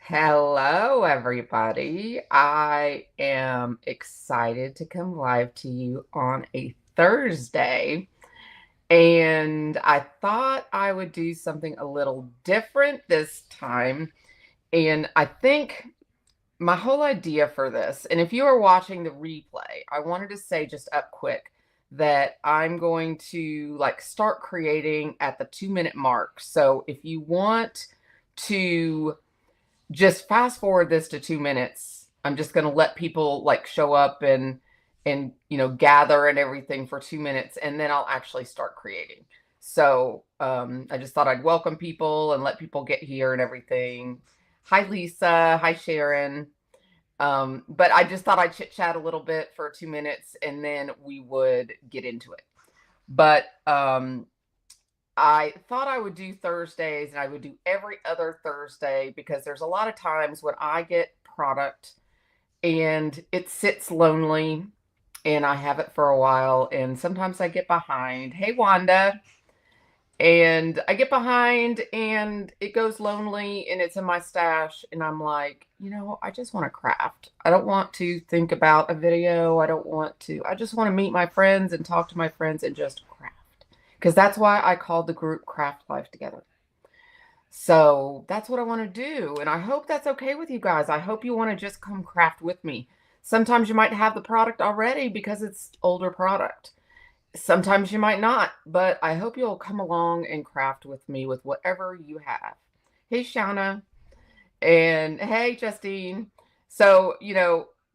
Hello, everybody. I am excited to come live to you on a Thursday. And I thought I would do something a little different this time. And I think my whole idea for this, and if you are watching the replay, I wanted to say just up quick that I'm going to start creating at the 2 minute mark. So if you want to just fast forward this to 2 minutes. I'm just going to let people show up and gather and everything for 2 minutes, and then I'll actually start creating. So I just thought I'd welcome people and let people get here and everything. Hi, Lisa. Hi, Sharon. But I just thought I'd chit chat a little bit for 2 minutes, and then we would get into it. But I thought I would do Thursdays, and I would do every other Thursday because there's a lot of times when I get product and it sits lonely and I have it for a while, and sometimes I get behind. Hey, Wanda. And I get behind and it goes lonely and it's in my stash, and I'm like, I just want to craft. I don't want to think about a video. I just want to meet my friends and talk to my friends and just craft. Because that's why I called the group Craft Life Together. So that's what I want to do. And I hope that's okay with you guys. I hope you want to just come craft with me. Sometimes you might have the product already because it's older product. Sometimes you might not, but I hope you'll come along and craft with me with whatever you have. Hey, Shauna. And hey, Justine. So,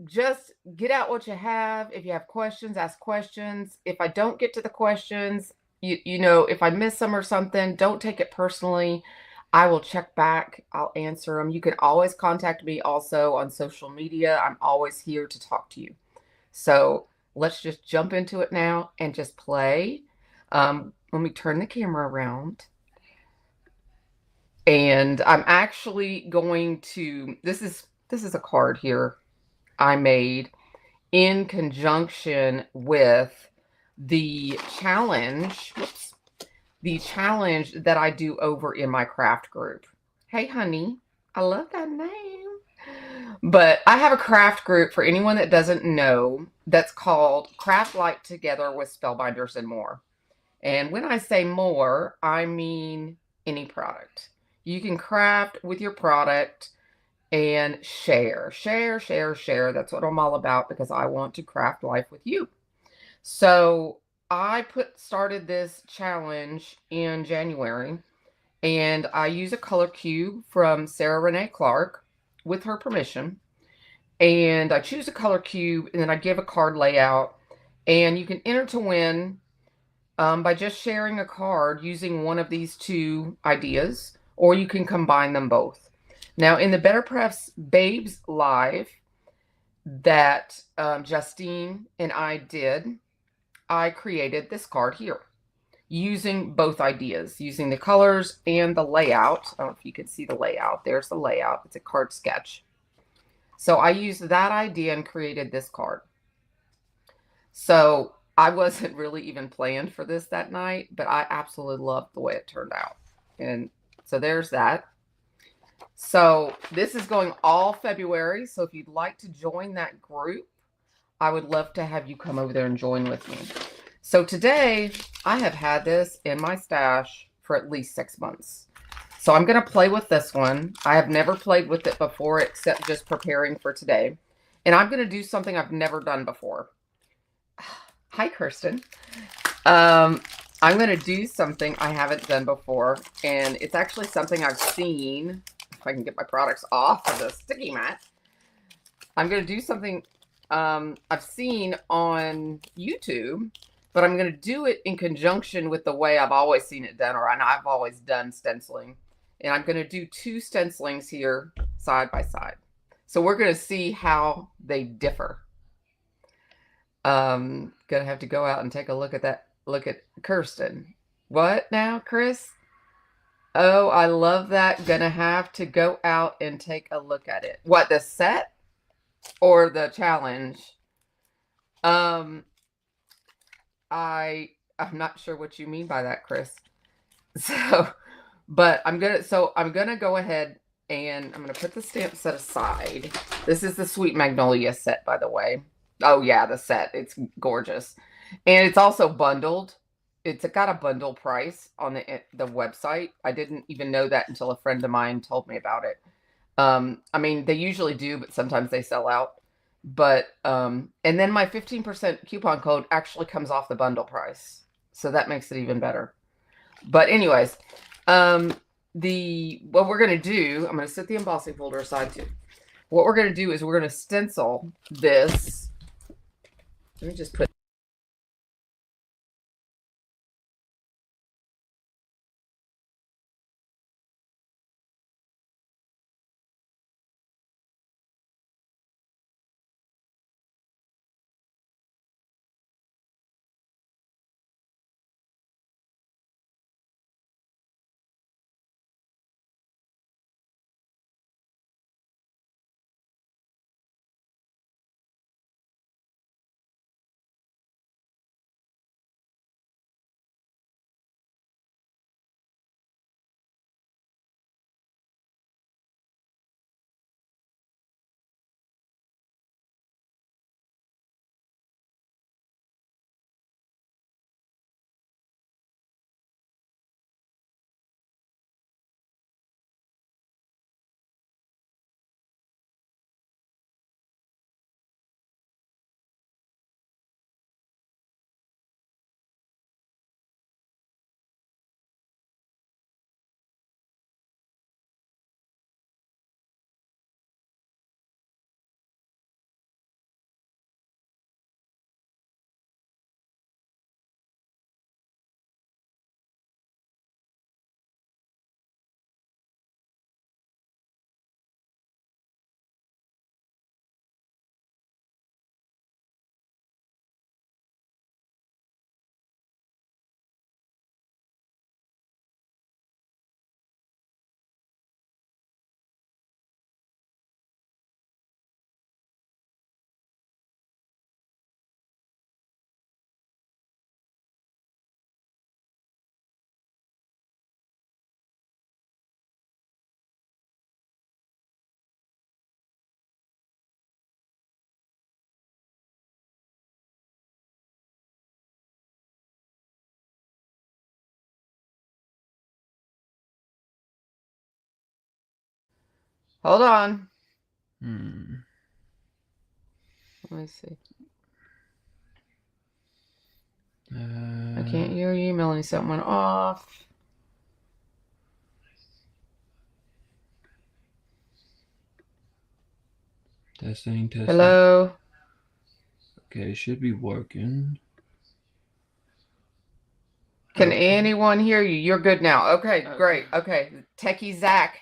just get out what you have. If you have questions, ask questions. If I don't get to the questions, if I miss them or something, don't take it personally. I will check back. I'll answer them. You can always contact me also on social media. I'm always here to talk to you. So let's just jump into it now and just play. Let me turn the camera around. And I'm actually going to, this is a card here I made in conjunction with the challenge, the challenge that I do over in my craft group. Hey, honey, I love that name. But I have a craft group for anyone that doesn't know that's called Craft Life Together with Spellbinders and More. And when I say more, I mean any product. You can craft with your product and share. That's what I'm all about because I want to craft life with you. So I started this challenge in January, and I use a color cube from Sarah Renee Clark with her permission. And I choose a color cube, and then I give a card layout. And you can enter to win by just sharing a card using one of these two ideas, or you can combine them both. Now, in the Better Prefs Babes Live that Justine and I did, I created this card here using both ideas, using the colors and the layout. I don't know if you can see the layout. There's the layout. It's a card sketch. So I used that idea and created this card. So I wasn't really even planned for this that night, but I absolutely loved the way it turned out. And so there's that. So this is going all February. So if you'd like to join that group, I would love to have you come over there and join with me. So today I have had this in my stash for at least 6 months. So I'm going to play with this one. I have never played with it before except just preparing for today. And I'm going to do something I've never done before. Hi, Kirsten. I'm going to do something I haven't done before. And it's actually something I've seen. If I can get my products off of the sticky mat. I'm going to do something I've seen on YouTube, but I'm going to do it in conjunction with the way I've always seen it done, or I've always done stenciling. And I'm going to do two stencilings here side by side. So we're going to see how they differ. Going to have to go out and take a look at that. Look at Kirsten. What now, Chris? Oh, I love that. Gonna have to go out and take a look at it. What, the set or the challenge? I'm not sure what you mean by that, Chris. So, but I'm gonna go ahead And I'm going to put the stamp set aside. This is the Sweet Magnolia set, by the way. Oh, yeah, the set. It's gorgeous. And it's also bundled. It's got a bundle price on the website. I didn't even know that until a friend of mine told me about it. I mean, they usually do, but sometimes they sell out. But, and then my 15% coupon code actually comes off the bundle price. So that makes it even better. But anyways, what we're going to do, I'm going to set the embossing folder aside too. What we're going to do is we're going to stencil this. Let me just put. Hold on. Let me see. I can't hear you. Melanie, something went off. Testing. Hello. Okay, it should be working. Can anyone hear you? You're good now. Okay, great. Okay, techie Zach,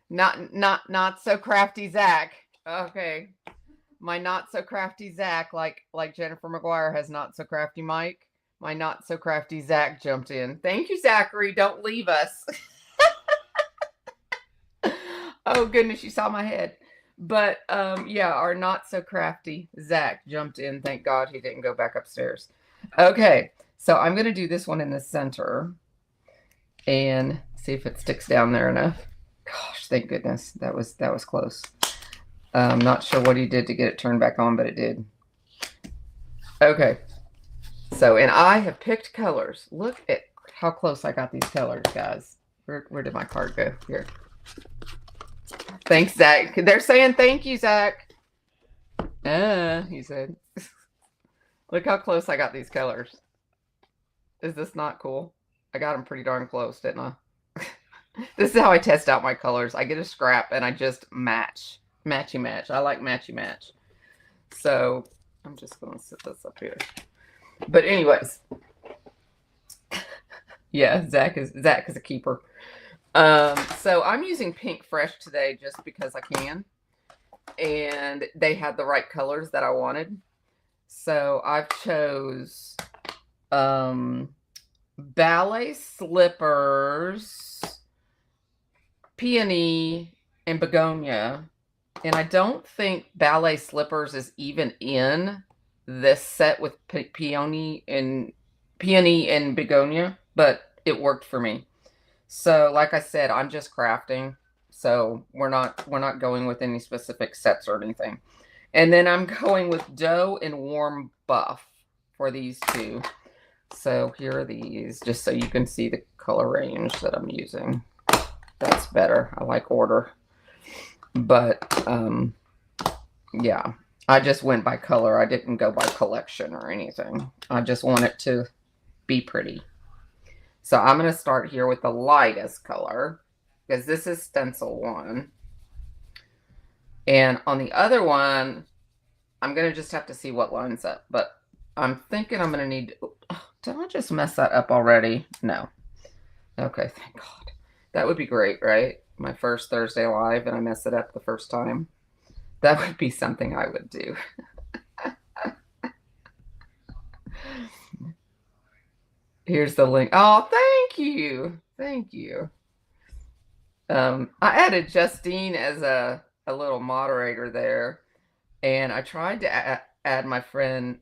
not so crafty Zach. Okay, my not so crafty Zach, like Jennifer McGuire has not so crafty Mike. My not so crafty Zach jumped in. Thank you, Zachary. Don't leave us. Oh goodness, you saw my head. But yeah, our not so crafty Zach jumped in. Thank God he didn't go back upstairs. Okay, so I'm going to do this one in the center and see if it sticks down there enough. Gosh, thank goodness. That was close. I'm not sure what he did to get it turned back on, but it did. Okay. So, and I have picked colors. Look at how close I got these colors, guys. Where did my card go? Here. Thanks, Zach. They're saying thank you, Zach. He said. Look how close I got these colors. Is this not cool? I got them pretty darn close, didn't I? This is how I test out my colors. I get a scrap and I just match. Matchy match. I like matchy match. So I'm just going to set this up here. But anyways. Yeah, Zach is a keeper. So I'm using Pink Fresh today just because I can. And they had the right colors that I wanted. So I've chose ballet slippers, peony, and begonia. And I don't think ballet slippers is even in this set with peony and begonia, but it worked for me. So like I said, I'm just crafting. So we're not going with any specific sets or anything. And then I'm going with Dough and Warm Buff for these two. So here are these, just so you can see the color range that I'm using. That's better. I like order. But yeah, I just went by color. I didn't go by collection or anything. I just want it to be pretty. So I'm going to start here with the lightest color, because this is Stencil 1. And on the other one, I'm going to just have to see what lines up. But I'm thinking I'm going to need... Did I just mess that up already? No. Okay, thank God. That would be great, right? My first Thursday live and I mess it up the first time. That would be something I would do. Here's the link. Oh, thank you. Thank you. I added Justine as a little moderator there. And I tried to add my friend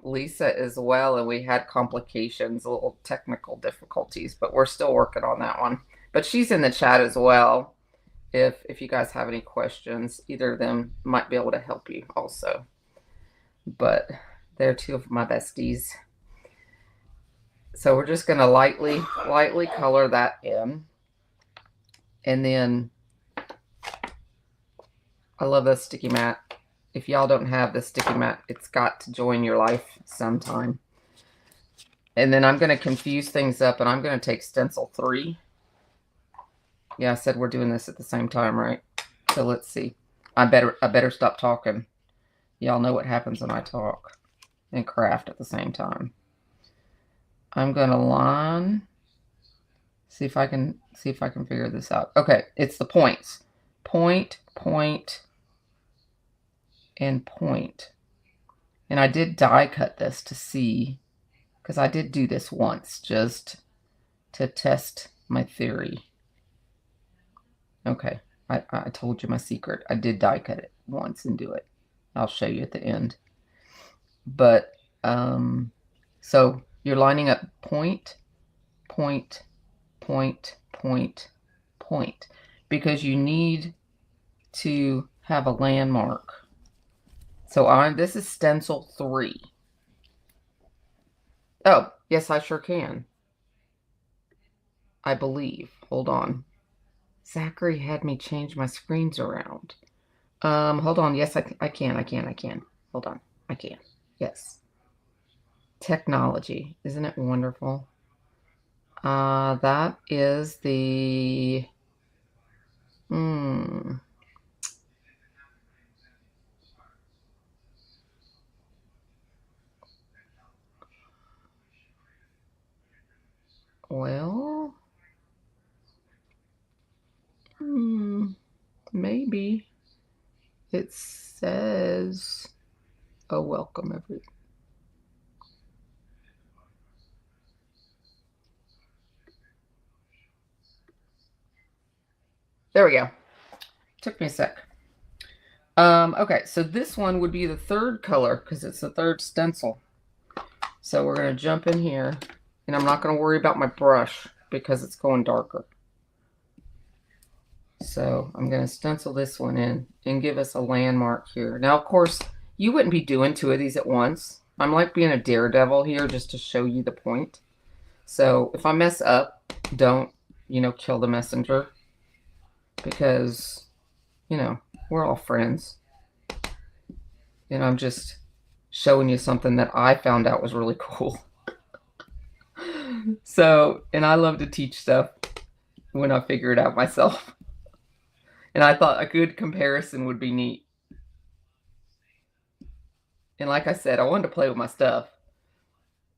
Lisa as well. And we had complications, little technical difficulties. But we're still working on that one. But she's in the chat as well. If you guys have any questions, either of them might be able to help you also. But they're two of my besties. So we're just going to lightly color that in. And then I love this sticky mat. If y'all don't have the sticky mat, it's got to join your life sometime. And then I'm going to confuse things up, and I'm going to take Stencil 3. Yeah, I said we're doing this at the same time, right? So let's see. I better stop talking. Y'all know what happens when I talk and craft at the same time. I'm gonna line. See if I can figure this out. Okay, it's the points. Point, point, and point. And I did die cut this to see, because I did do this once just to test my theory. Okay, I told you my secret. I did die cut it once and do it. I'll show you at the end. But so you're lining up point, point, point, point, point, because you need to have a landmark. So this is Stencil 3. Oh, yes, I sure can. I believe. Hold on. Zachary had me change my screens around. Hold on. Yes, I can. Hold on. I can. Yes. Technology. Isn't it wonderful? That is the... Well... maybe. It says... Oh, welcome, everyone. There we go. Took me a sec. Okay, so this one would be the third color because it's the third stencil. So we're going to jump in here, and I'm not going to worry about my brush because it's going darker. So I'm going to stencil this one in and give us a landmark here. Now, of course, you wouldn't be doing 2 of these at once. I'm like being a daredevil here just to show you the point. So if I mess up, don't, kill the messenger. Because, we're all friends. And I'm just showing you something that I found out was really cool. So, and I love to teach stuff when I figure it out myself. And I thought a good comparison would be neat. And like I said, I wanted to play with my stuff.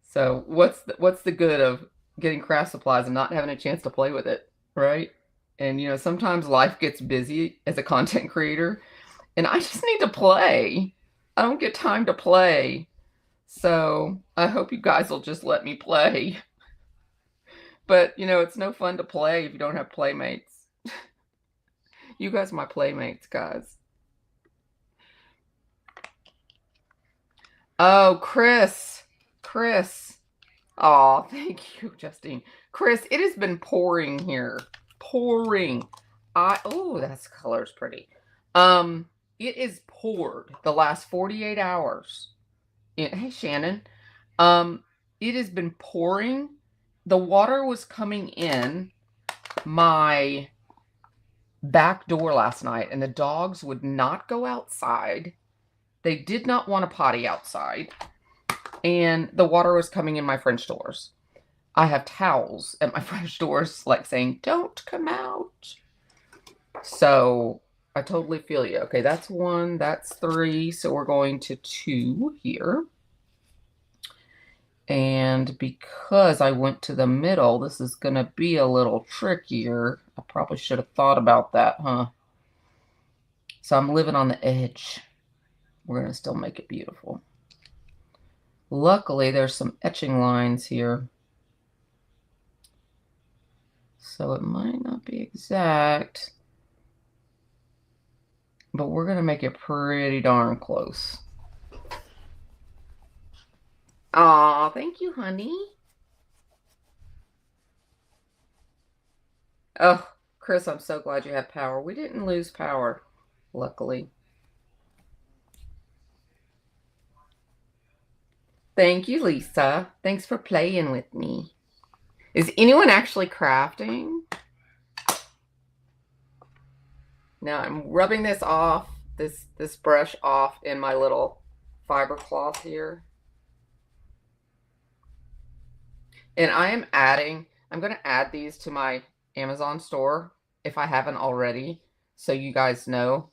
So what's the good of getting craft supplies and not having a chance to play with it, right? And, sometimes life gets busy as a content creator, and I just need to play. I don't get time to play. So I hope you guys will just let me play. But, it's no fun to play if you don't have playmates. You guys are my playmates, guys. Oh, Chris. Oh, thank you, Justine. Chris, it has been pouring here. Pouring. Oh, that's color's pretty. It is poured the last 48 hours. Hey, Shannon. Um, it has been pouring. The water was coming in my back door last night, and the dogs would not go outside. They did not want to potty outside, and the water was coming in my French doors. I have towels at my French doors, like saying, "Don't come out." So I totally feel you. Okay, that's 1, that's 3. So we're going to 2 here. And because I went to the middle, this is going to be a little trickier. I probably should have thought about that, huh? So I'm living on the edge. We're going to still make it beautiful. Luckily, there's some etching lines here. So it might not be exact, but we're going to make it pretty darn close. Aw, thank you, honey. Oh, Chris, I'm so glad you have power. We didn't lose power, luckily. Thank you, Lisa. Thanks for playing with me. Is anyone actually crafting? Now I'm rubbing this off, this brush off in my little fiber cloth here. And I'm going to add these to my Amazon store if I haven't already, so you guys know.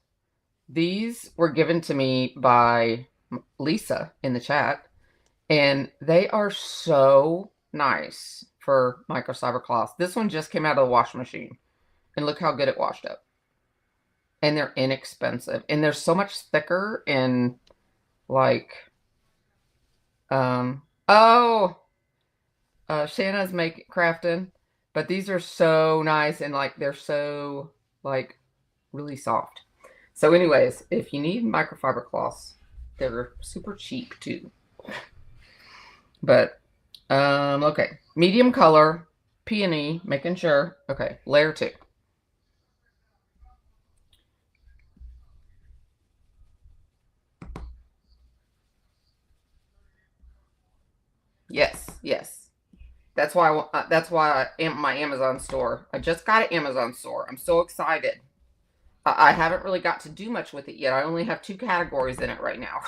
These were given to me by Lisa in the chat, and they are so nice for microfiber cloths. This one just came out of the washing machine, and look how good it washed up. And they're inexpensive, and they're so much thicker and like, Shanna's crafting, but these are so nice, and like they're so like really soft. So anyways, if you need microfiber cloths, they're super cheap too. But okay, medium color, peony, making sure. Okay, layer 2. Yes, yes. That's why I am my Amazon store. I just got an Amazon store. I'm so excited. I haven't really got to do much with it yet. I only have 2 categories in it right now.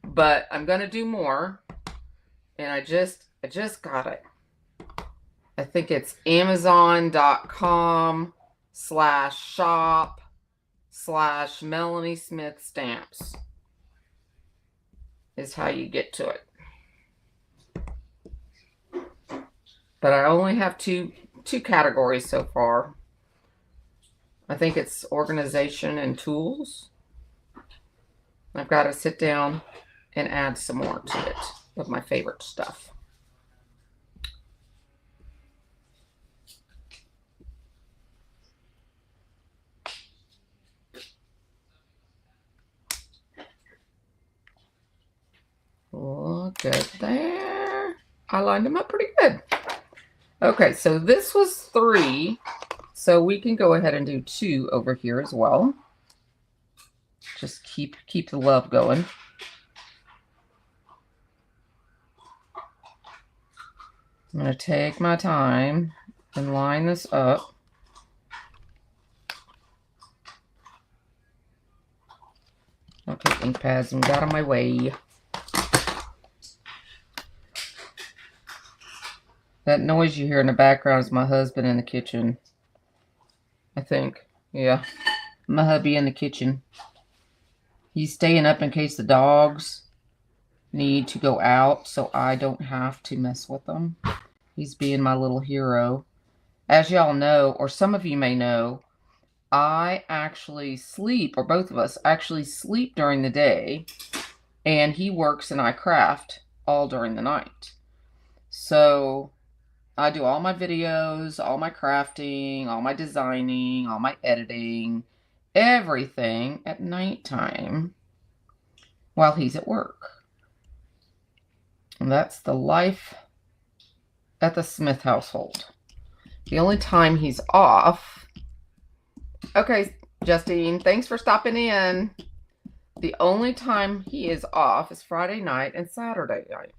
But I'm going to do more. And I just got it. I think it's amazon.com/shop/Melanie Smith stamps is how you get to it. But I only have two categories so far. I think it's organization and tools. I've got to sit down and add some more to it of my favorite stuff. Look at there. I lined them up pretty good. Okay, so this was 3. So we can go ahead and do 2 over here as well. Just keep the love going. I'm going to take my time and line this up. Okay, ink pads and got out of my way. That noise you hear in the background is my husband in the kitchen. I think. Yeah. My hubby in the kitchen. He's staying up in case the dogs need to go out, so I don't have to mess with them. He's being my little hero. As y'all know, or some of you may know, I actually sleep, or both of us actually sleep during the day, and he works and I craft all during the night. So I do all my videos, all my crafting, all my designing, all my editing, everything at nighttime while he's at work. And that's the life at the Smith household. The only time he's off Okay, Justine, thanks for stopping in. The only time he is off is Friday night and Saturday night.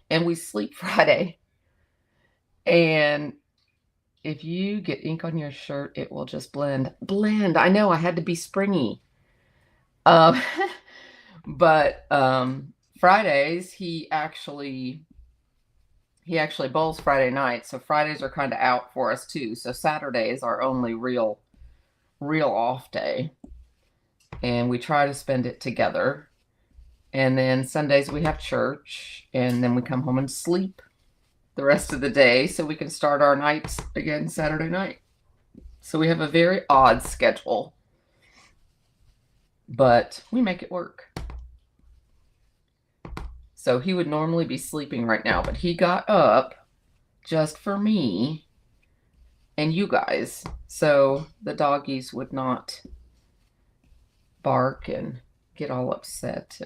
And we sleep Friday. And if you get ink on your shirt, it will just blend. Blend. I know I had to be springy. Um, but Fridays, he actually bowls Friday night. So Fridays are kind of out for us too. So Saturday is our only real off day. And we try to spend it together. And then Sundays we have church, and then we come home and sleep the rest of the day so we can start our nights again Saturday night. So we have a very odd schedule, but we make it work. So he would normally be sleeping right now, but he got up just for me and you guys, so the doggies would not bark and get all upset.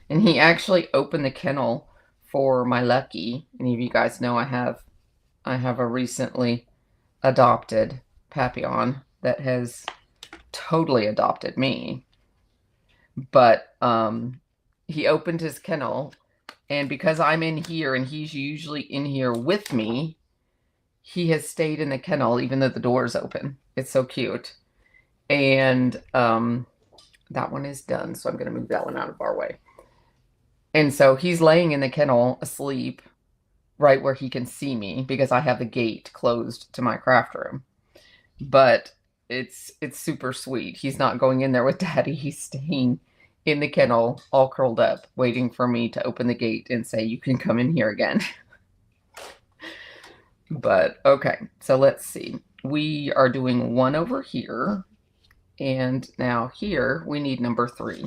And he actually opened the kennel for my Lucky. Any of you guys know I have a recently adopted Papillon that has totally adopted me. But he opened his kennel, and because I'm in here and he's usually in here with me, he has stayed in the kennel even though the door is open. It's so cute. And that one is done, so I'm going to move that one out of our way. And so he's laying in the kennel asleep right where he can see me because I have the gate closed to my craft room. But it's super sweet. He's not going in there with Daddy. He's staying in the kennel all curled up, waiting for me to open the gate and say, you can come in here again. But okay, so let's see. We are doing one over here. And now here we need number 3.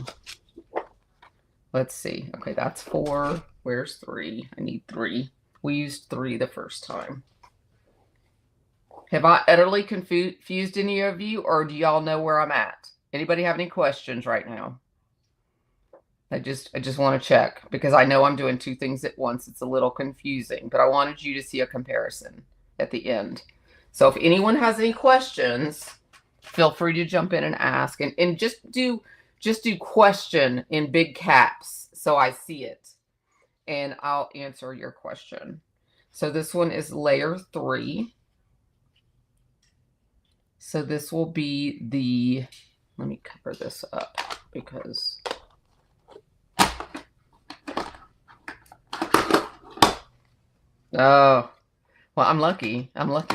Let's see. Okay, that's 4. Where's 3? I need 3. We used 3 the first time. Have I utterly confused any of you, or do y'all know where I'm at? Anybody have any questions right now? I just want to check because I know I'm doing 2 things at once. It's a little confusing, but I wanted you to see a comparison at the end. So if anyone has any questions, feel free to jump in and ask, and just do question in big caps so I see it, and I'll answer your question. So this one is layer 3. So this will be the, let me cover this up because oh, well, I'm lucky,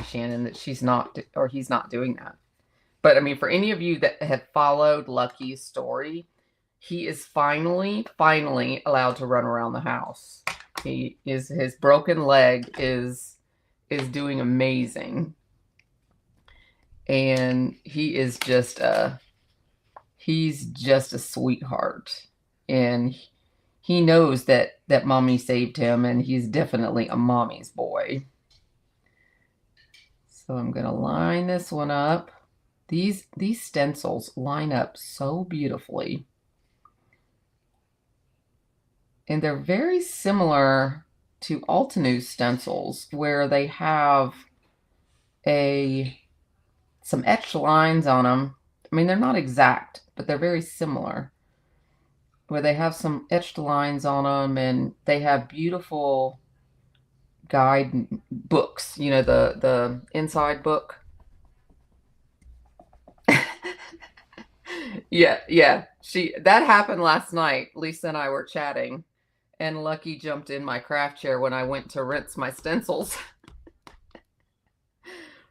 Shannon, that she's not, or he's not doing that. But I mean, for any of you that have followed Lucky's story, he is finally allowed to run around the house. His broken leg is doing amazing. And he's just a sweetheart. And he knows that mommy saved him, and he's definitely a mommy's boy. So I'm going to line this one up. These stencils line up so beautifully. And they're very similar to Altenews stencils, where they have some etched lines on them. I mean, they're not exact, but they're very similar, where they have some etched lines on them, and they have beautiful guide books, you know, the inside book. Yeah. That happened last night. Lisa and I were chatting, and Lucky jumped in my craft chair when I went to rinse my stencils.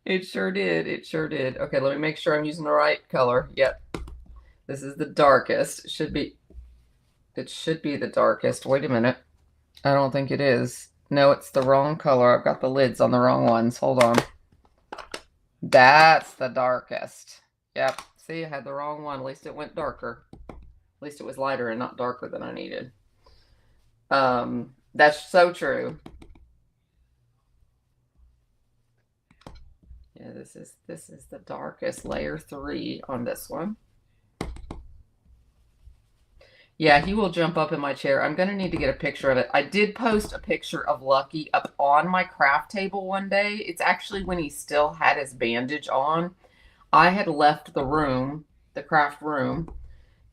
It sure did. Okay, let me make sure I'm using the right color. Yep. This is the darkest. It should be the darkest. Wait a minute. I don't think it is. No, it's the wrong color. I've got the lids on the wrong ones. Hold on. That's the darkest. Yep. See, I had the wrong one. At least it went darker. At least it was lighter and not darker than I needed. That's so true. Yeah, this is the darkest, layer 3 on this one. Yeah, he will jump up in my chair. I'm going to need to get a picture of it. I did post a picture of Lucky up on my craft table one day. It's actually when he still had his bandage on. I had left the room, the craft room,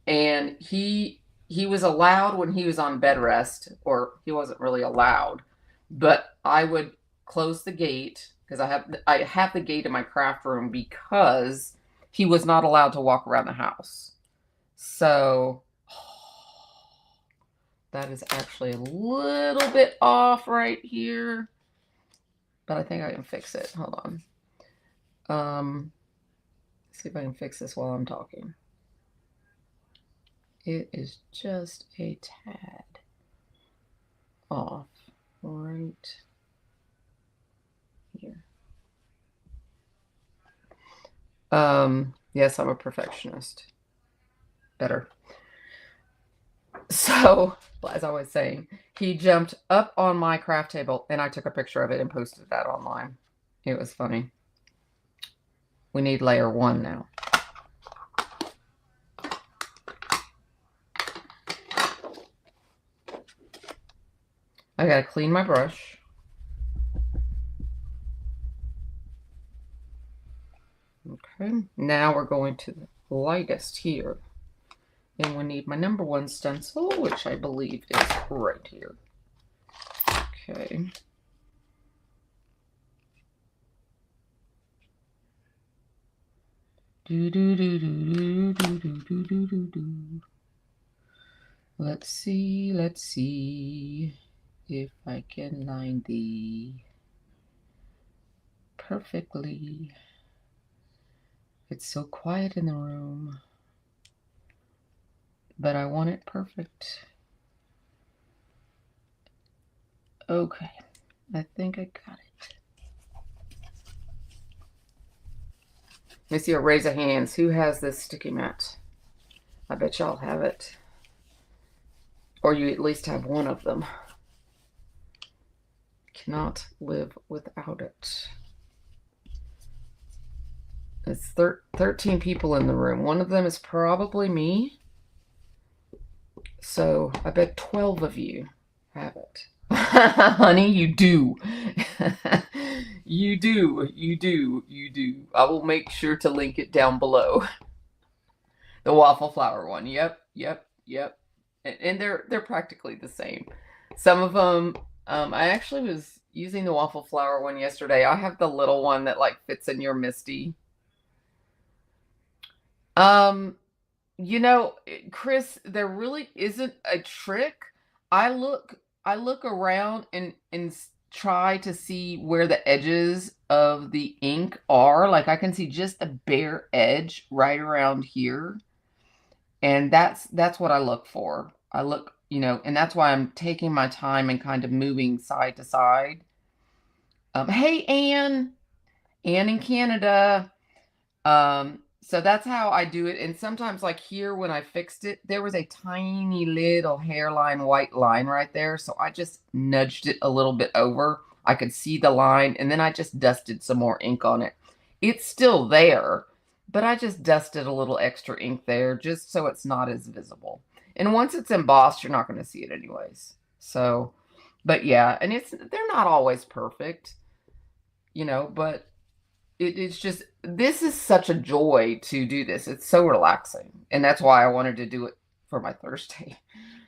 and he was allowed when he was on bed rest, or he wasn't really allowed, but I would close the gate because I have the gate in my craft room because he was not allowed to walk around the house. So that is actually a little bit off right here, but I think I can fix it. Hold on. See if I can fix this while I'm talking. It is just a tad off right here. Yes, I'm a perfectionist. Better. So, as I was saying, he jumped up on my craft table and I took a picture of it and posted that online. It was funny. We need layer 1 now. I gotta clean my brush. Okay, now we're going to the lightest here. And we need my number 1 stencil, which I believe is right here. Okay. Let's see if I can line the perfectly. It's so quiet in the room, but I want it perfect. Okay, I think I got it. Let me see a raise of hands. Who has this sticky mat? I bet y'all have it. Or you at least have one of them. Cannot live without it. It's 13 people in the room. One of them is probably me. So I bet 12 of you have it. Honey, you do. You do. I will make sure to link it down below. The waffle flower one. Yep. And they're practically the same. Some of them, I actually was using the waffle flower one yesterday. I have the little one that like fits in your Misty. You know, Chris, there really isn't a trick. I look around and try to see where the edges of the ink are. Like I can see just a bare edge right around here. And that's what I look for. I look, you know, and that's why I'm taking my time and kind of moving side to side. Hey, Anne in Canada. So that's how I do it. And sometimes like here when I fixed it, there was a tiny little hairline white line right there. So I just nudged it a little bit over. I could see the line and then I just dusted some more ink on it. It's still there, but I just dusted a little extra ink there just so it's not as visible. And once it's embossed, you're not going to see it anyways. So, but yeah, and they're not always perfect, you know, but it's just, this is such a joy to do this. It's so relaxing. And that's why I wanted to do it for my Thursday.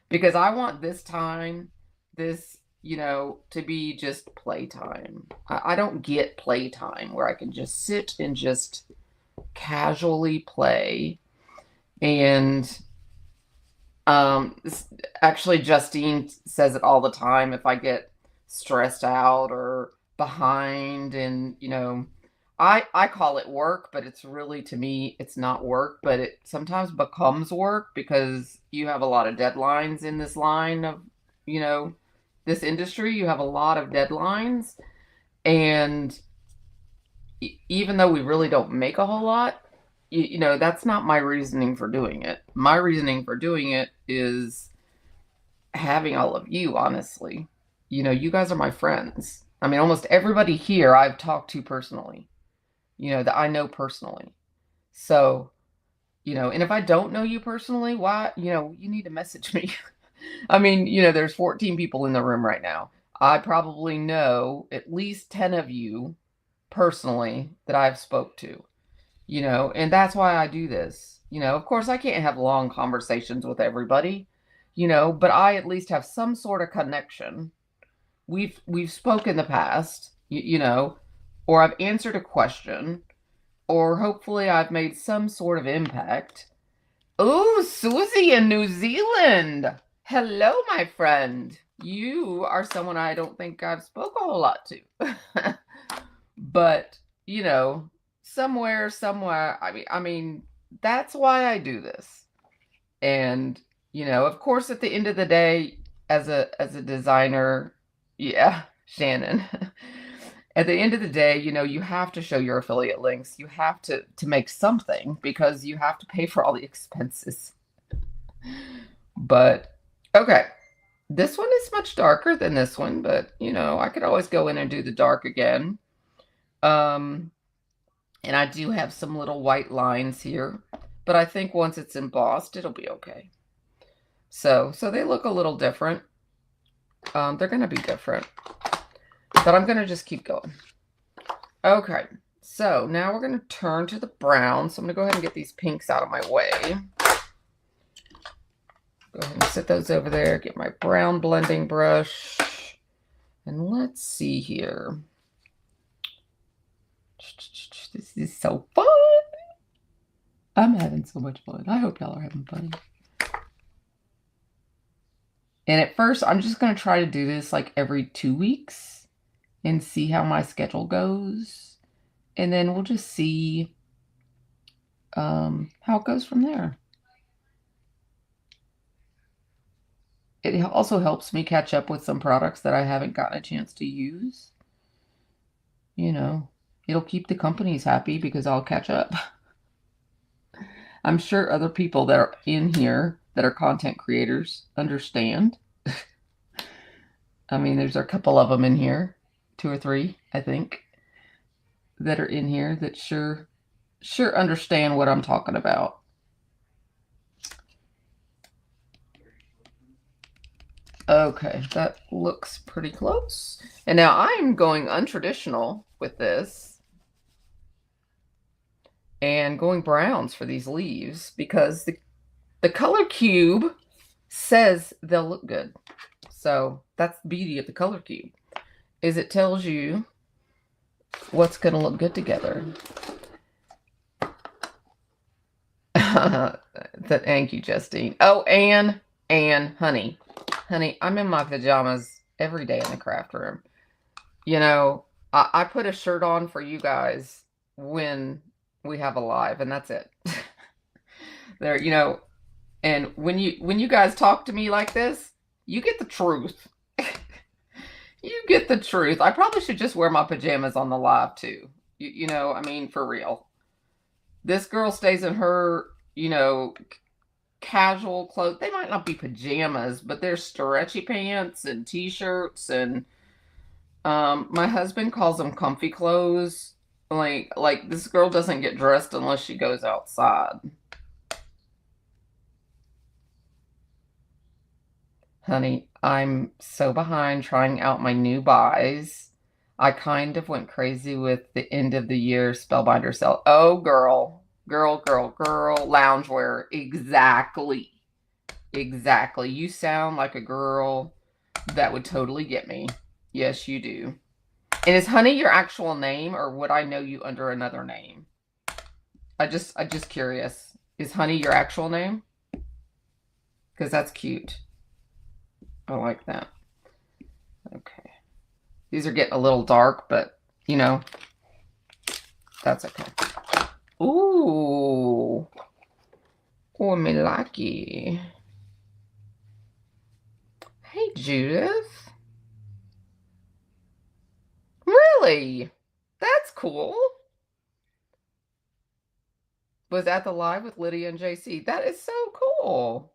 Because I want this time, you know, to be just playtime. I don't get playtime where I can just sit and just casually play. And actually Justine says it all the time. If I get stressed out or behind and, you know, I call it work, but it's really, to me, it's not work, but it sometimes becomes work because you have a lot of deadlines in this line of, you know, this industry. You have a lot of deadlines. And even though we really don't make a whole lot, you know, that's not my reasoning for doing it. My reasoning for doing it is having all of you, honestly. You know, you guys are my friends. I mean, almost everybody here I've talked to personally. You know, that I know personally. So, you know, and if I don't know you personally, why, you know, you need to message me. I mean, you know, there's 14 people in the room right now. I probably know at least 10 of you personally that I've spoke to. and that's why I do this. Of course, I can't have long conversations with everybody, but I at least have some sort of connection. We've spoken in the past, or I've answered a question, or hopefully I've made some sort of impact. Oh, Susie in New Zealand. Hello, my friend. You are someone I don't think I've spoke a whole lot to. But, somewhere, I mean, that's why I do this. And, of course, at the end of the day, as a designer, yeah, Shannon. At the end of the day, you have to show your affiliate links. You have to make something because you have to pay for all the expenses. But okay, this one is much darker than this one, but I could always go in and do the dark again. And I do have some little white lines here, but I think once it's embossed, it'll be okay. So they look a little different. They're going to be different, but I'm going to just keep going. Okay, so now we're going to turn to the brown. So I'm going to go ahead and get these pinks out of my way. Go ahead and set those over there. Get my brown blending brush. And let's see here. This is so fun. I'm having so much fun. I hope y'all are having fun. And at first, I'm just going to try to do this like every 2 weeks and see how my schedule goes. And then we'll just see how it goes from there. It also helps me catch up with some products that I haven't gotten a chance to use. It'll keep the companies happy because I'll catch up. I'm sure other people that are in here that are content creators understand. I mean, there's a couple of them in here, 2 or 3, I think, that are in here that sure understand what I'm talking about. Okay, that looks pretty close. And now I'm going untraditional with this and going browns for these leaves because the color cube says they'll look good. So that's the beauty of the color cube, is it tells you what's going to look good together. Thank you, Justine. Oh, Anne, honey, I'm in my pajamas every day in the craft room. I put a shirt on for you guys when we have a live, and that's it. There, and when you guys talk to me like this, you get the truth. You get the truth. I probably should just wear my pajamas on the live too. I mean, for real. This girl stays in her, casual clothes. They might not be pajamas, but they're stretchy pants and t-shirts, and my husband calls them comfy clothes. Like this girl doesn't get dressed unless she goes outside. Honey, I'm so behind trying out my new buys. I kind of went crazy with the end of the year Spellbinder sale. Oh, girl, loungewear. Exactly. You sound like a girl that would totally get me. Yes, you do. And is Honey your actual name, or would I know you under another name? I just curious. Is Honey your actual name? Because that's cute. I like that. Okay. These are getting a little dark, but, that's okay. Ooh. Oh, me lucky. Hey, Judith. Really? That's cool. Was at the live with Lydia and JC. That is so cool.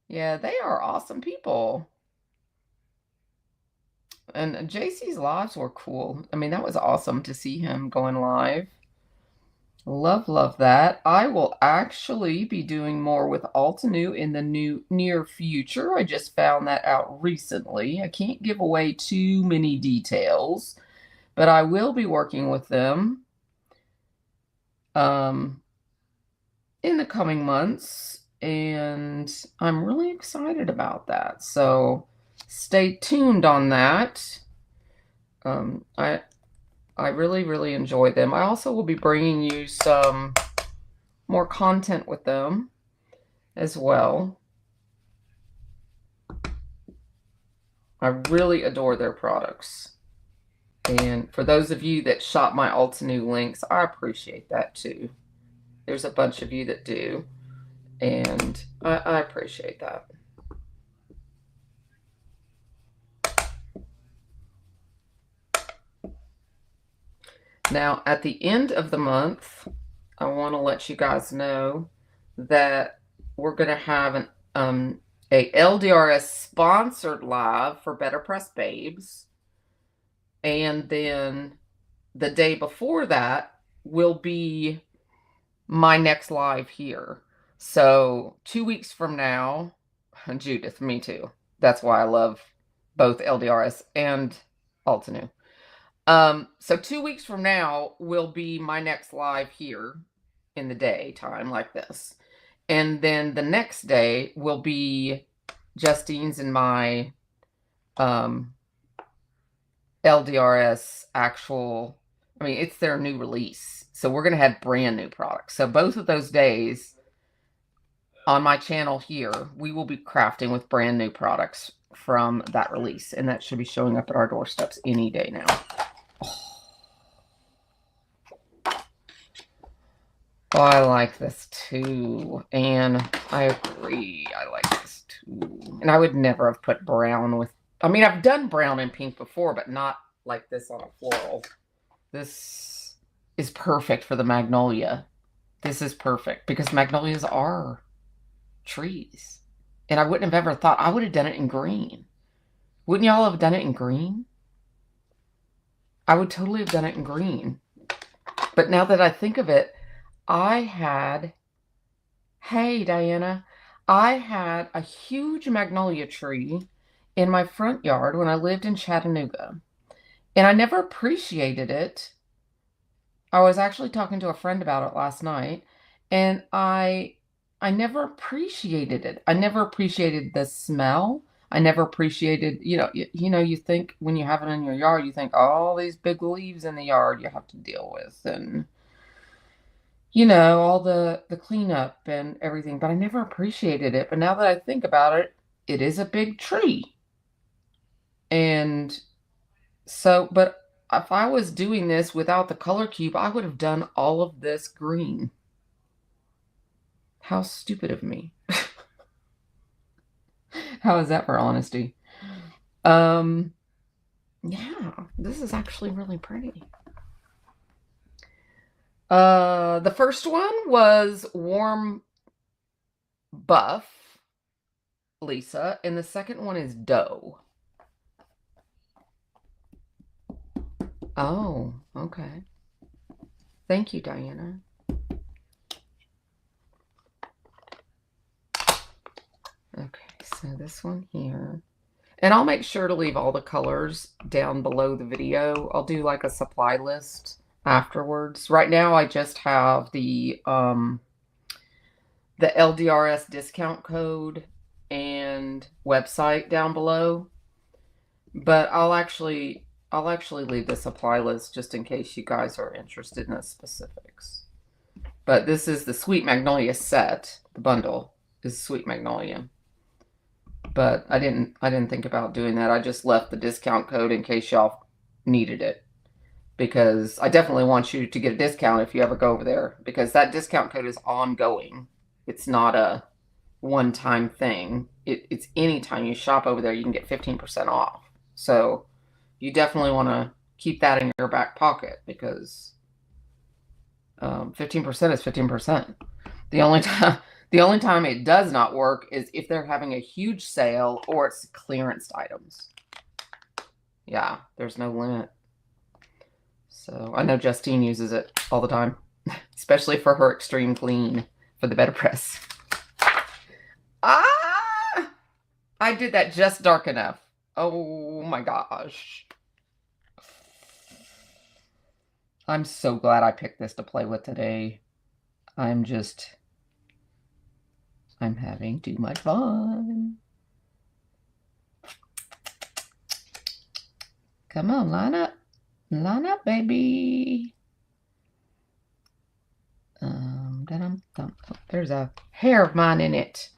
Yeah, they are awesome people. And JC's lives were cool. I mean, that was awesome to see him going live. Love that. I will actually be doing more with Altenew in the near future. I just found that out recently. I can't give away too many details, but I will be working with them. in the coming months, and I'm really excited about that. So stay tuned on that. I really, really enjoy them. I also will be bringing you some more content with them as well. I really adore their products. And for those of you that shop my Altenew links, I appreciate that too. There's a bunch of you that do, and I appreciate that. Now, at the end of the month, I want to let you guys know that we're going to have a LDRS sponsored live for Better Press Babes. And then the day before that will be my next live here. So 2 weeks from now, Judith, me too. That's why I love both LDRS and Altenew. So 2 weeks from now will be my next live here in the daytime like this. And then the next day will be Justine's and my LDRS actual, I mean, it's their new release. So we're going to have brand new products. So both of those days on my channel here, we will be crafting with brand new products from that release. And that should be showing up at our doorsteps any day now. Oh, I like this too. And I agree. I like this too. And I would never have put brown with, I mean, I've done brown and pink before, but not like this on a floral. This is perfect for the magnolia. This is perfect because magnolias are trees. And I wouldn't have ever thought, I would have done it in green. Wouldn't y'all have done it in green? I would totally have done it in green. But now that I think of it, hey Diana, I had a huge magnolia tree in my front yard when I lived in Chattanooga. And I never appreciated it. I was actually talking to a friend about it last night, and I never appreciated it. I never appreciated the smell. I never appreciated, you think when you have it in your yard, you think all these big leaves in the yard you have to deal with, and all the cleanup and everything, but I never appreciated it. But now that I think about it, it is a big tree. And so, but if I was doing this without the color cube, I would have done all of this green. How stupid of me. How is that for honesty? Yeah, this is actually really pretty. The first one was Warm Buff, Lisa, and the second one is Dough. Oh, okay. Thank you, Diana. Okay, so this one here. And I'll make sure to leave all the colors down below the video. I'll do like a supply list afterwards. Right now I just have the LDRS discount code and website down below. But I'll actually leave the supply list just in case you guys are interested in the specifics. But this is the Sweet Magnolia set. The bundle is Sweet Magnolia. But I didn't think about doing that. I just left the discount code in case y'all needed it. Because I definitely want you to get a discount if you ever go over there. Because that discount code is ongoing. It's not a one-time thing. It's anytime you shop over there, you can get 15% off. So you definitely want to keep that in your back pocket because 15% is 15%. The only time it does not work is if they're having a huge sale or it's clearance items. Yeah, there's no limit. So I know Justine uses it all the time, especially for her extreme clean for the Better Press. I did that just dark enough. Oh my gosh. I'm so glad I picked this to play with today. I'm having too much fun. Come on, line up. Line up, baby. There's a hair of mine in it.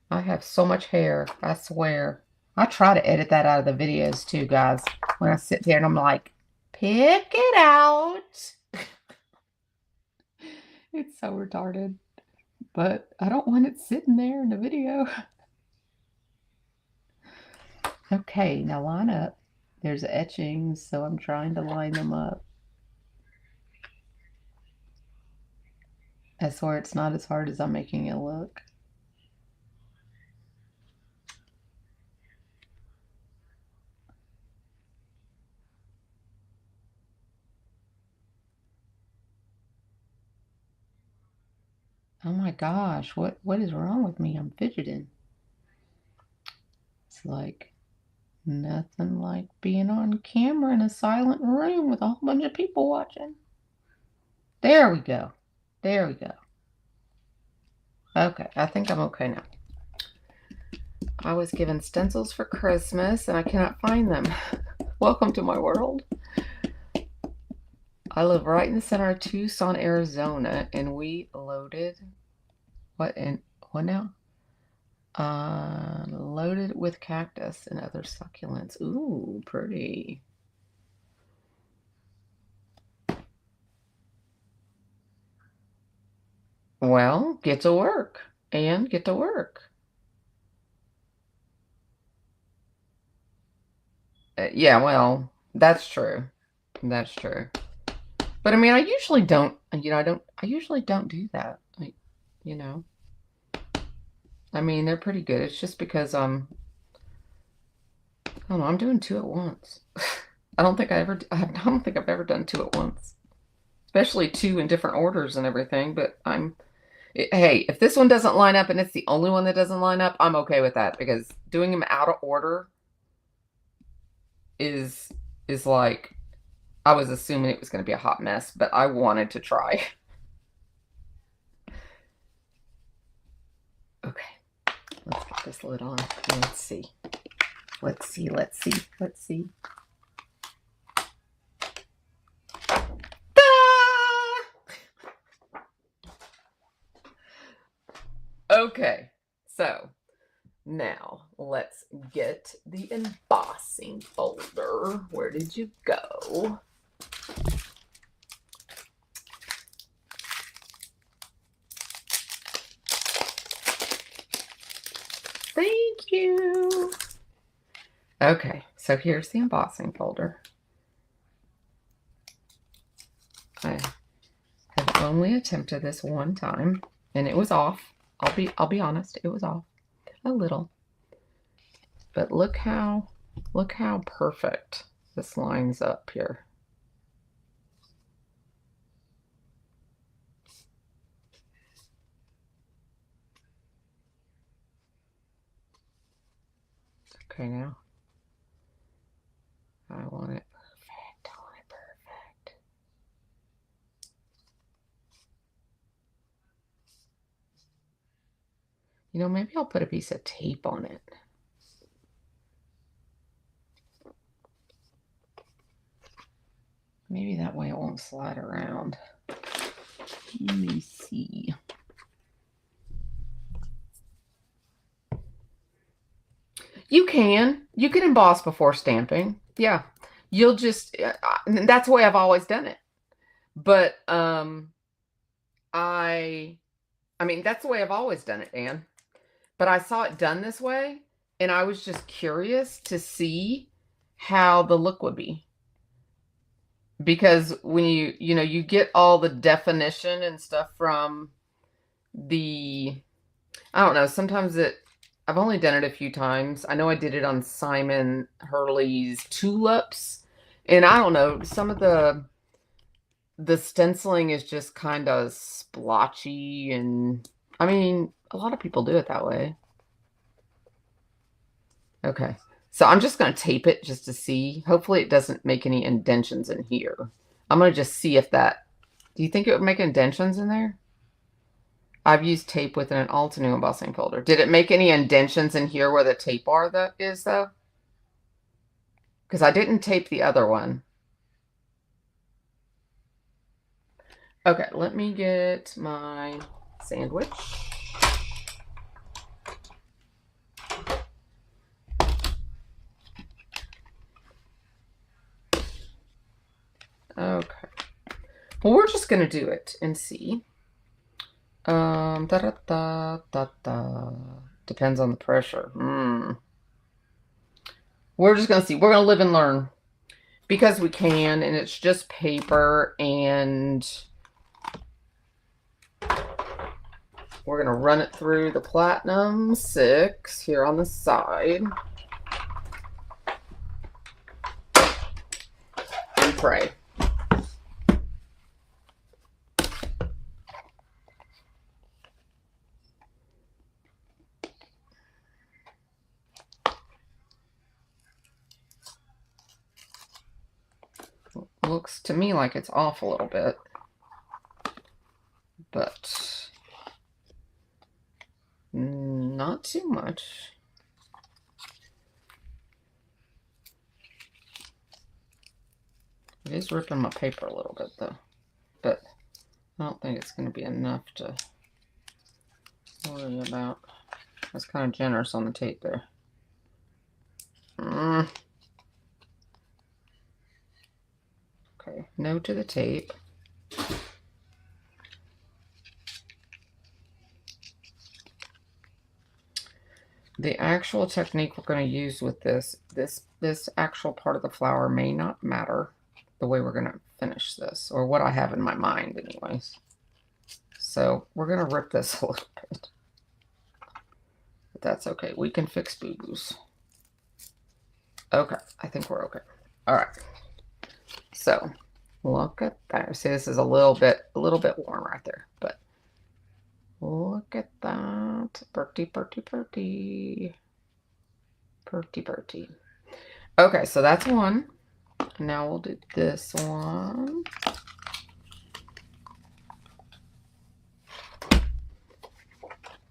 I have so much hair, I swear. I try to edit that out of the videos too, guys. When I sit there and I'm like, pick it out. It's so retarded. But I don't want it sitting there in the video. Okay, now line up. There's etchings, so I'm trying to line them up. I swear it's not as hard as I'm making it look. Oh my gosh, what is wrong with me? I'm fidgeting. It's like nothing like being on camera in a silent room with a whole bunch of people watching. There we go. There we go. Okay, I think I'm okay now. I was given stencils for Christmas and I cannot find them. Welcome to my world. I live right in the center of Tucson, Arizona, and we loaded what now? Loaded with cactus and other succulents. Ooh, pretty. Well, get to work and get to work. Yeah, well, that's true. That's true. But I mean, I usually don't, I usually don't do that. I mean, they're pretty good. It's just because I don't know, I'm doing two at once. I don't think I've ever done two at once. Especially two in different orders and everything, but hey, if this one doesn't line up and it's the only one that doesn't line up, I'm okay with that because doing them out of order is like, I was assuming it was going to be a hot mess, but I wanted to try. Okay, let's get this lid on. Let's see. Let's see. Okay, so now let's get the embossing folder. Where did you go? Thank you. Okay, so here's the embossing folder. I have only attempted this one time, and it was off. I'll be honest, it was off a little. But look how perfect this lines up here. Okay, now I want it perfect. I want it perfect. You know, maybe I'll put a piece of tape on it. Maybe that way it won't slide around. Let me see. You can emboss before stamping. Yeah. You'll just, that's the way I've always done it. But, I mean, that's the way I've always done it, Anne. But I saw it done this way, and I was just curious to see how the look would be. Because when you get all the definition and stuff from the, I don't know, sometimes I've only done it a few times. I know I did it on Simon Hurley's tulips. And I don't know, some of the stenciling is just kind of splotchy. And I mean, a lot of people do it that way. Okay. So I'm just going to tape it just to see. Hopefully it doesn't make any indentions in here. I'm going to just see if that, do you think it would make indentions in there? I've used tape with an Alta New embossing folder. Did it make any indentions in here where the tape bar is though? Because I didn't tape the other one. Okay, let me get my sandwich. Okay. Well, we're just going to do it and see. Da, da, da, da, da. Depends on the pressure. We're just going to see. We're going to live and learn. Because we can, and it's just paper, and we're going to run it through the Platinum 6 here on the side. And pray. Looks to me like it's off a little bit, but not too much. It is ripping my paper a little bit though, but I don't think it's going to be enough to worry about. That's kind of generous on the tape there. Okay, no to the tape. The actual technique we're going to use with this actual part of the flower may not matter the way we're going to finish this, or what I have in my mind anyways. So we're going to rip this a little bit. But that's okay. We can fix boo-boos. Okay, I think we're okay. All right. So look at that. See, this is a little bit warm right there, but look at that. Pretty, pretty, pretty. Pretty, pretty. Okay, so that's one. Now we'll do this one.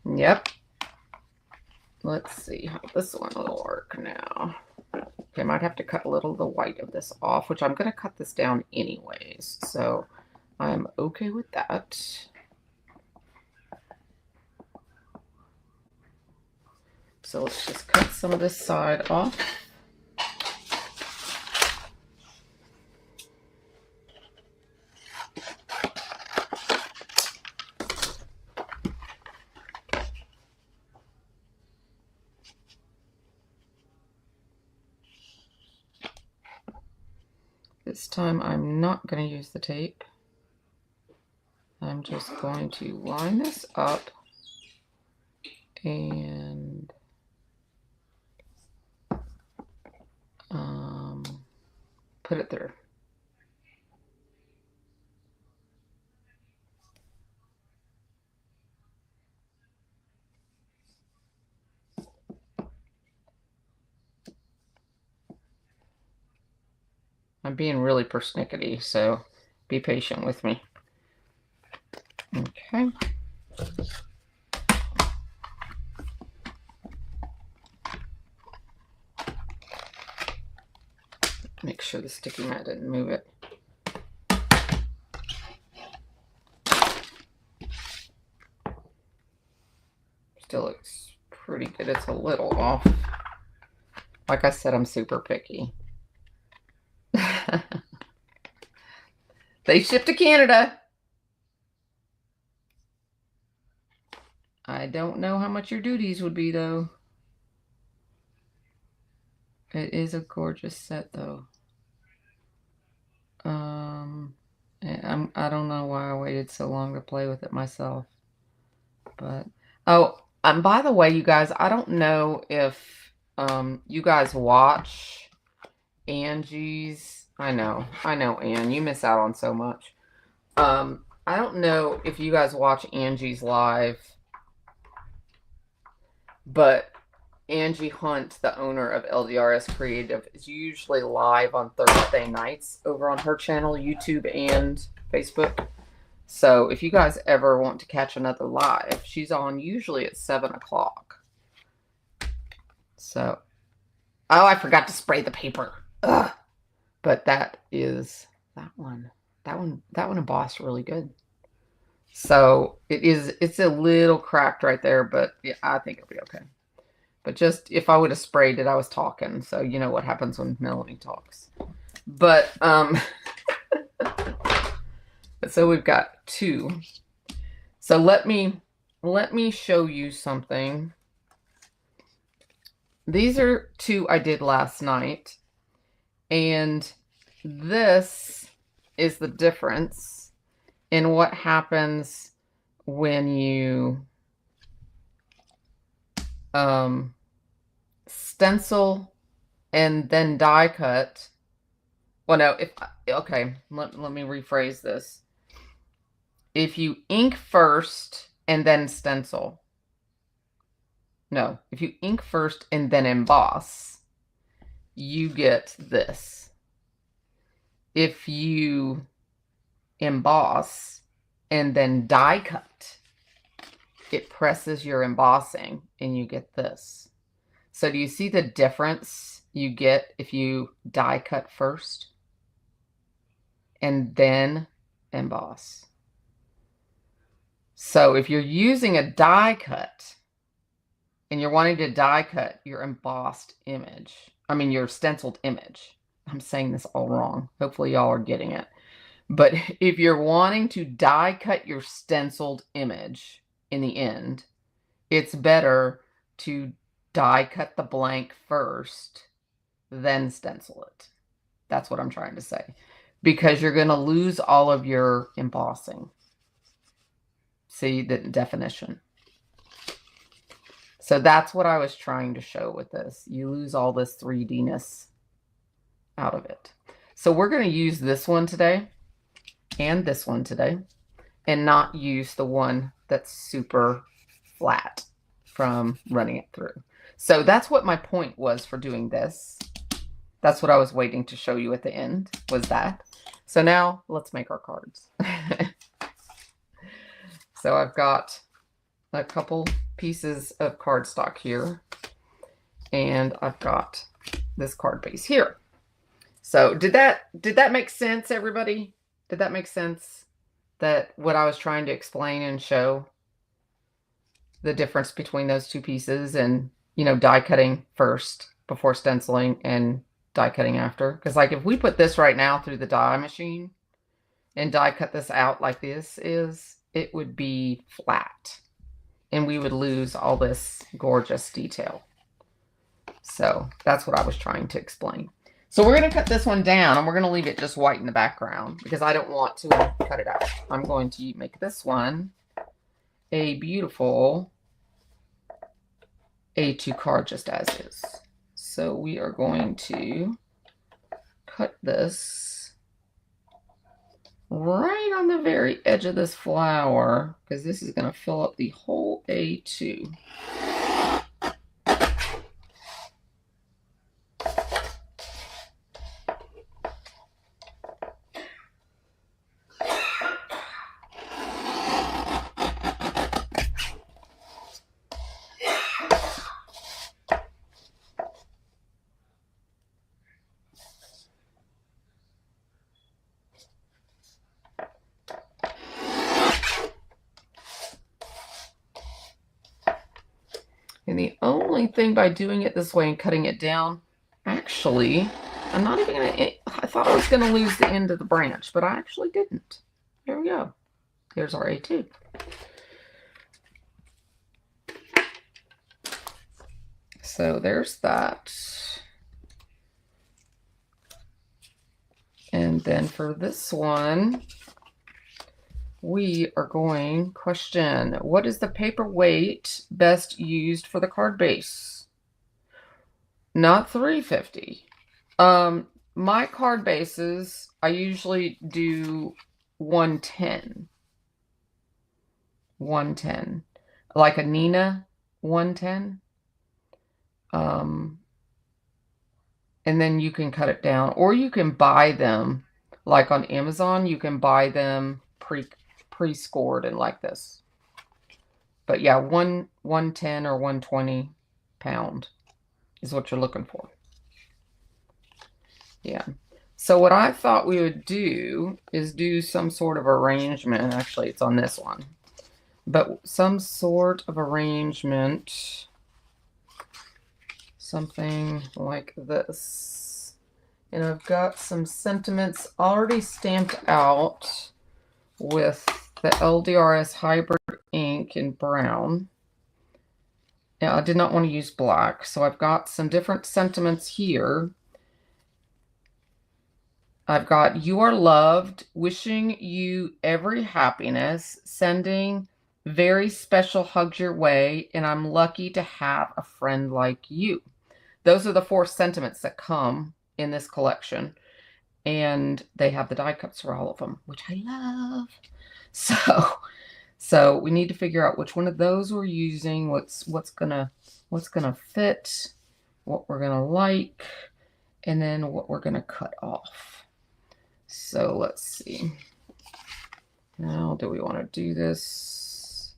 Yep. Let's see how this one will work now. Okay, I might have to cut a little of the white of this off, which I'm going to cut this down anyways. So I'm okay with that. So let's just cut some of this side off. This time I'm not going to use the tape. I'm just going to line this up and put it there. I'm being really persnickety, so be patient with me. Okay. Make sure the sticky mat didn't move it. Still looks pretty good. It's a little off. Like I said, I'm super picky. They ship to Canada. I don't know how much your duties would be, though. It is a gorgeous set, though. I don't know why I waited so long to play with it myself. But, oh, and by the way, you guys, I don't know if you guys watch Angie's. I know, Ann, you miss out on so much. I don't know if you guys watch Angie's live, but Angie Hunt, the owner of LDRS Creative, is usually live on Thursday nights over on her channel, YouTube and Facebook. So if you guys ever want to catch another live, she's on usually at 7 o'clock. So, oh, I forgot to spray the paper. Ugh. But that is that one. That one embossed really good. So it's a little cracked right there, but yeah, I think it'll be okay. But just if I would have sprayed it, I was talking. So you know what happens when Melanie talks. But so we've got 2. So let me show you something. These are 2 I did last night. And this is the difference in what happens when you stencil and then die cut. Well, no, okay, let me rephrase this. If you ink first and then stencil. No, if you ink first and then emboss, you get this. If you emboss and then die cut, it presses your embossing and you get this. So do you see the difference you get if you die cut first and then emboss? So if you're using a die cut and you're wanting to die cut your embossed image, I mean your stenciled image. I'm saying this all wrong. Hopefully y'all are getting it. But if you're wanting to die cut your stenciled image in the end, it's better to die cut the blank first, then stencil it. That's what I'm trying to say. Because you're going to lose all of your embossing. See the definition. So that's what I was trying to show with this. You lose all this 3D-ness out of it. So we're going to use this one today and this one today and not use the one that's super flat from running it through. So that's what my point was for doing this. That's what I was waiting to show you at the end, was that. So now let's make our cards. So I've got a couple pieces of cardstock here, and I've got this card base here. So did that make sense, everybody? Did that make sense? That what I was trying to explain and show, the difference between those 2 pieces, and you know, die cutting first before stenciling and die cutting after. Because like if we put this right now through the die machine and die cut this out like this is, it would be flat and we would lose all this gorgeous detail. So that's what I was trying to explain. So we're going to cut this one down and we're going to leave it just white in the background because I don't want to cut it out. I'm going to make this one a beautiful A2 card just as is. So we are going to cut this right on the very edge of this flower because this is going to fill up the whole A2. And the only thing by doing it this way and cutting it down, actually, I'm not even going to, I thought I was going to lose the end of the branch, but I actually didn't. There we go. There's our A2. So there's that. And then for this one, we are going, question, what is the paper weight best used for the card base? Not 350. My card bases, I usually do 110. 110. Like a Nina 110. And then you can cut it down, or you can buy them like on Amazon. You can buy them pre-scored and like this. But yeah, 110 or 120 pound is what you're looking for. Yeah. So what I thought we would do is do some sort of arrangement. Actually, it's on this one. But some sort of arrangement, something like this. And I've got some sentiments already stamped out with the LDRS hybrid ink in brown. Now, I did not want to use black, so I've got some different sentiments here. I've got "You are loved," "Wishing you every happiness," "Sending very special hugs your way," and "I'm lucky to have a friend like you." Those are the 4 sentiments that come in this collection. And they have the die cuts for all of them, which I love. So we need to figure out which one of those we're using, what's gonna fit, what we're gonna like, and then what we're gonna cut off. So let's see. Now, do we want to do this?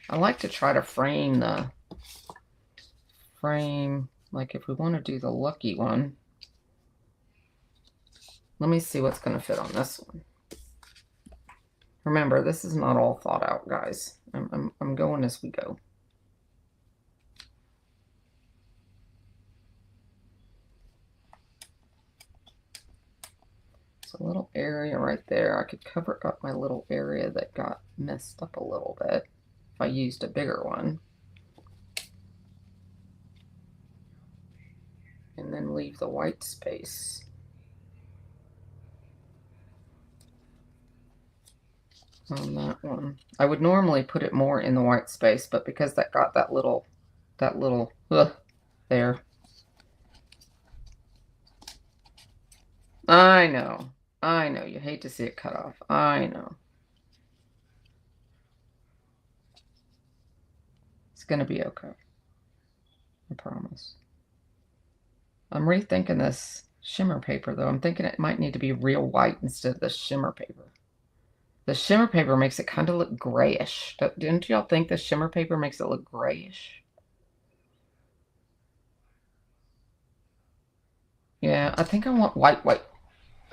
I like to try to frame, like if we want to do the lucky one. Let me see what's going to fit on this one. Remember, this is not all thought out, guys. I'm going as we go. It's a little area right there. I could cover up my little area that got messed up a little bit if I used a bigger one. And then leave the white space. On that one. I would normally put it more in the white space, but because that got that little there. I know. You hate to see it cut off. I know. It's going to be okay. I promise. I'm rethinking this shimmer paper, though. I'm thinking it might need to be real white instead of the shimmer paper. The shimmer paper makes it kind of look grayish. Didn't y'all think the shimmer paper makes it look grayish? Yeah, I think I want white. I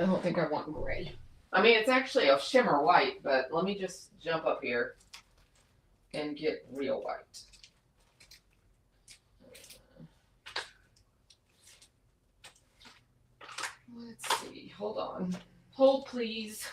don't think I want gray. I mean, it's actually a shimmer white, but let me just jump up here and get real white. Let's see. Hold on. Hold, please.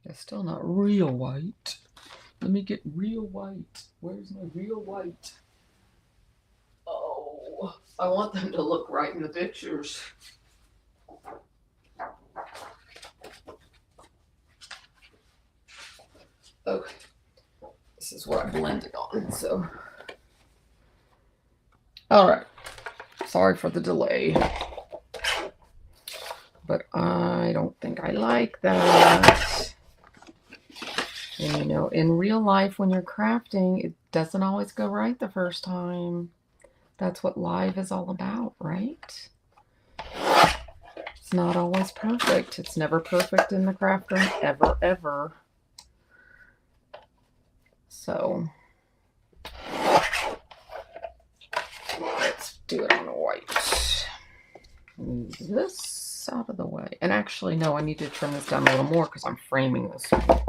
It's still not real white. Let me get real white. Where's my real white? Oh, I want them to look right in the pictures. Okay. This is what I blended on, so. All right. Sorry for the delay. But I don't think I like that. And you know, in real life, when you're crafting, it doesn't always go right the first time. That's what live is all about, right? It's not always perfect. It's never perfect in the craft room, ever, ever. So let's do it on a white. Move this out of the way. And actually, no, I need to trim this down a little more because I'm framing this one.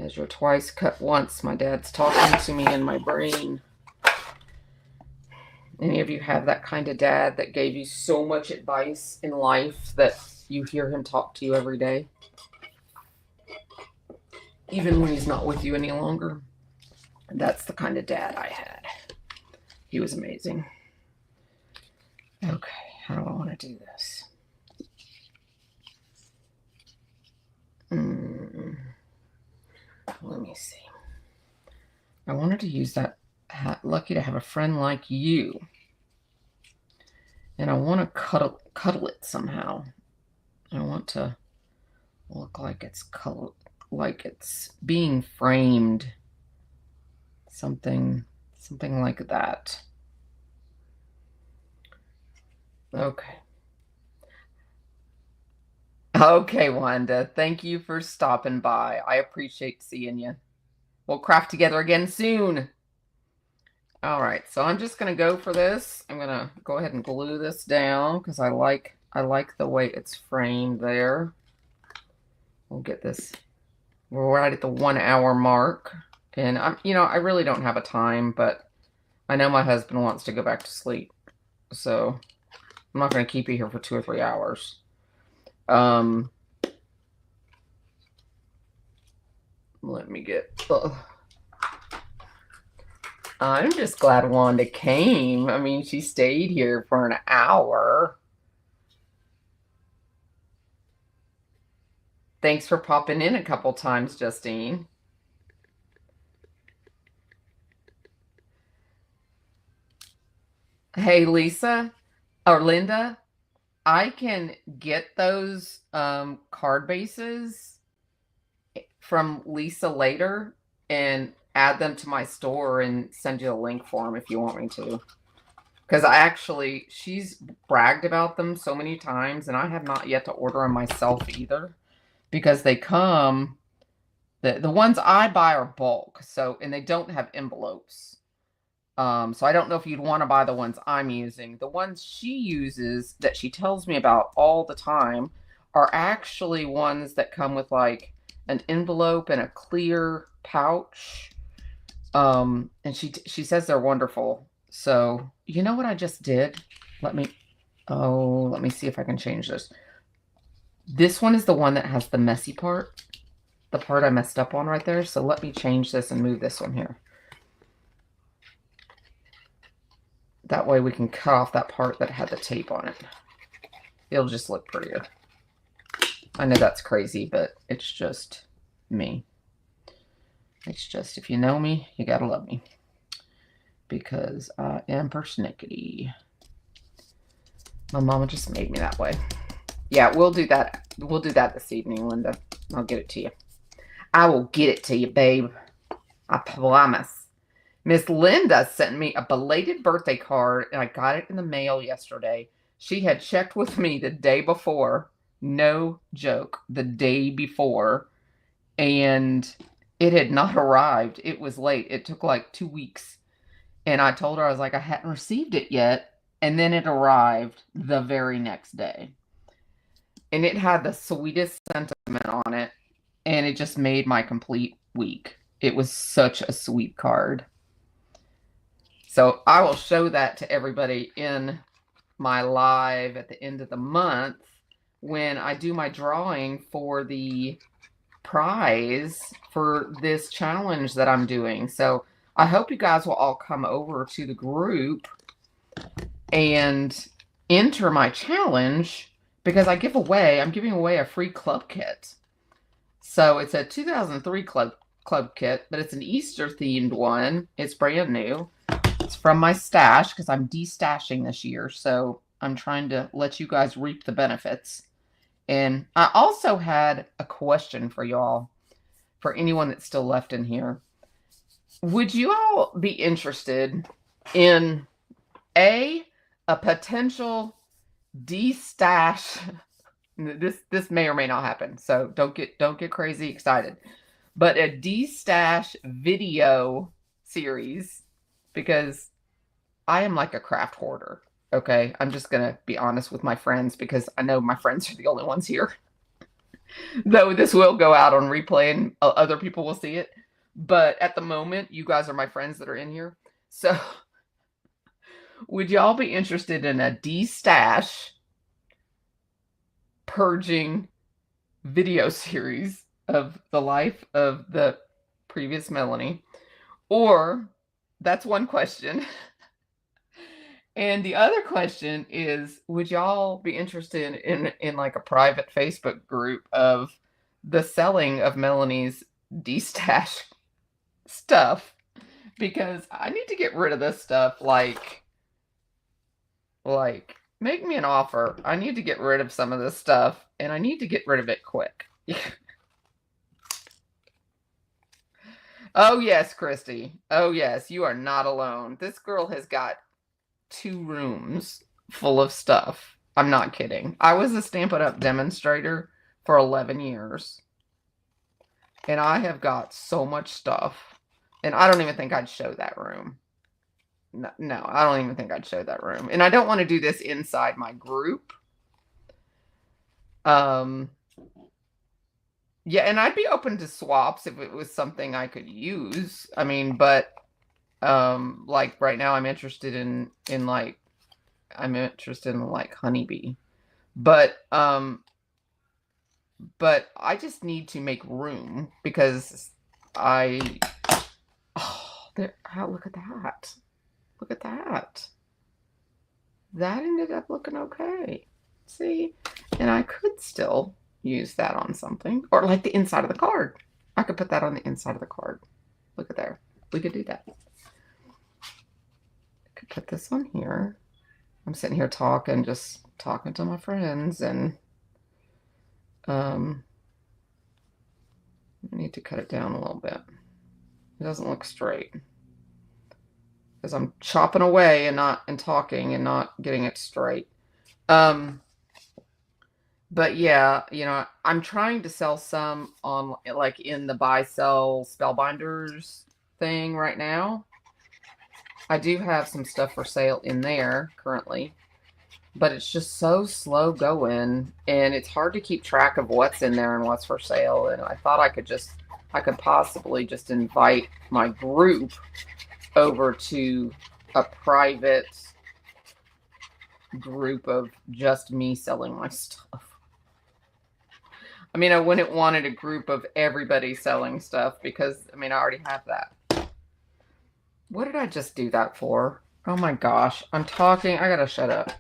Measure twice, cut once. My dad's talking to me in my brain. Any of you have that kind of dad that gave you so much advice in life that you hear him talk to you every day? Even when he's not with you any longer. That's the kind of dad I had. He was amazing. Okay, how do I want to do this? Let me see. I wanted to use that lucky to have a friend like you. And I want to cuddle it somehow. I want to look like it's being framed. Something like that. Okay. Okay, Wanda. Thank you for stopping by. I appreciate seeing you. We'll craft together again soon. All right, so I'm just going to go for this. I'm going to go ahead and glue this down because I like the way it's framed there. We'll get this. We're right at the 1 hour mark. And I really don't have a time, but I know my husband wants to go back to sleep. So I'm not going to keep you here for 2 or 3 hours. Let me get... I'm just glad Wanda came. I mean, she stayed here for an hour. Thanks for popping in a couple times, Justine. Hey, Lisa or Linda, I can get those card bases from Lisa later and add them to my store and send you a link for them if you want me to. Because she's bragged about them so many times, and I have not yet to order them myself either. Because they come, the ones I buy are bulk, and they don't have envelopes. So I don't know if you'd want to buy the ones I'm using. The ones she uses that she tells me about all the time are actually ones that come with like an envelope and a clear pouch. And she says they're wonderful. So you know what I just did? Let me see if I can change this. This one is the one that has the messy part. The part I messed up on right there. So let me change this and move this one here. That way we can cut off that part that had the tape on it. It'll just look prettier. I know that's crazy, but it's just me. It's just, if you know me, you gotta love me. Because I am persnickety. My mama just made me that way. Yeah, we'll do that. We'll do that this evening, Linda. I'll get it to you. I will get it to you, babe. I promise. Miss Linda sent me a belated birthday card, and I got it in the mail yesterday. She had checked with me the day before. No joke. The day before. And it had not arrived. It was late. It took like 2 weeks. And I told her, I was like, I hadn't received it yet. And then it arrived the very next day. And it had the sweetest sentiment on it. And it just made my complete week. It was such a sweet card. So I will show that to everybody in my live at the end of the month when I do my drawing for the prize for this challenge that I'm doing. So I hope you guys will all come over to the group and enter my challenge because I'm giving away a free club kit. So it's a 2003 club kit, but it's an Easter themed one. It's brand new. It's from my stash because I'm destashing this year. So I'm trying to let you guys reap the benefits. And I also had a question for y'all, for anyone that's still left in here. Would you all be interested in a potential destash? This may or may not happen, so don't get crazy excited. But a destash video series, because I am like a craft hoarder. Okay, I'm just gonna be honest with my friends because I know my friends are the only ones here. Though this will go out on replay and other people will see it. But at the moment, you guys are my friends that are in here. So would y'all be interested in a destash purging video series of the life of the previous Melanie? Or that's one question. And the other question is, would y'all be interested in like a private Facebook group of the selling of Melanie's destash stuff? Because I need to get rid of this stuff. Like make me an offer. I need to get rid of some of this stuff, and I need to get rid of it quick. Oh yes, Christy. Oh yes, you are not alone. This girl has got 2 rooms full of stuff. I'm not kidding. I was a Stampin' Up! Demonstrator for 11 years. And I have got so much stuff. And I don't even think I'd show that room. No, I don't even think I'd show that room. And I don't want to do this inside my group. Yeah, and I'd be open to swaps if it was something I could use. I mean, but like right now I'm interested in like honeybee. But I just need to make room because look at that. Look at that. That ended up looking okay. See? And I could still use that on something. Or like the inside of the card. I could put that on the inside of the card. Look at there. We could do that. I could put this on here. I'm sitting here just talking to my friends, and I need to cut it down a little bit. It doesn't look straight. Because I'm chopping away and talking and not getting it straight. But yeah, you know, I'm trying to sell some on like in the buy sell spellbinders thing right now. I do have some stuff for sale in there currently, but it's just so slow going, and it's hard to keep track of what's in there and what's for sale. And I thought I could possibly just invite my group over to a private group of just me selling my stuff. I mean, I wouldn't wanted a group of everybody selling stuff because, I mean, I already have that. What did I just do that for? Oh my gosh, I'm talking. I gotta shut up.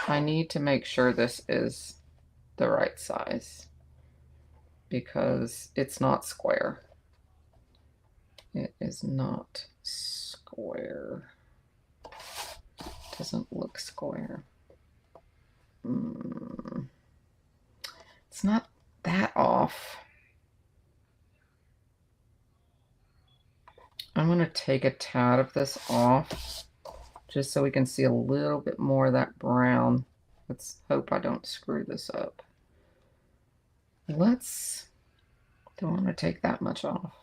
I need to make sure this is the right size because it's not square. It is not square. It doesn't look square. It's not that off. I'm going to take a tad of this off just so we can see a little bit more of that brown. Let's hope I don't screw this up. Don't want to take that much off.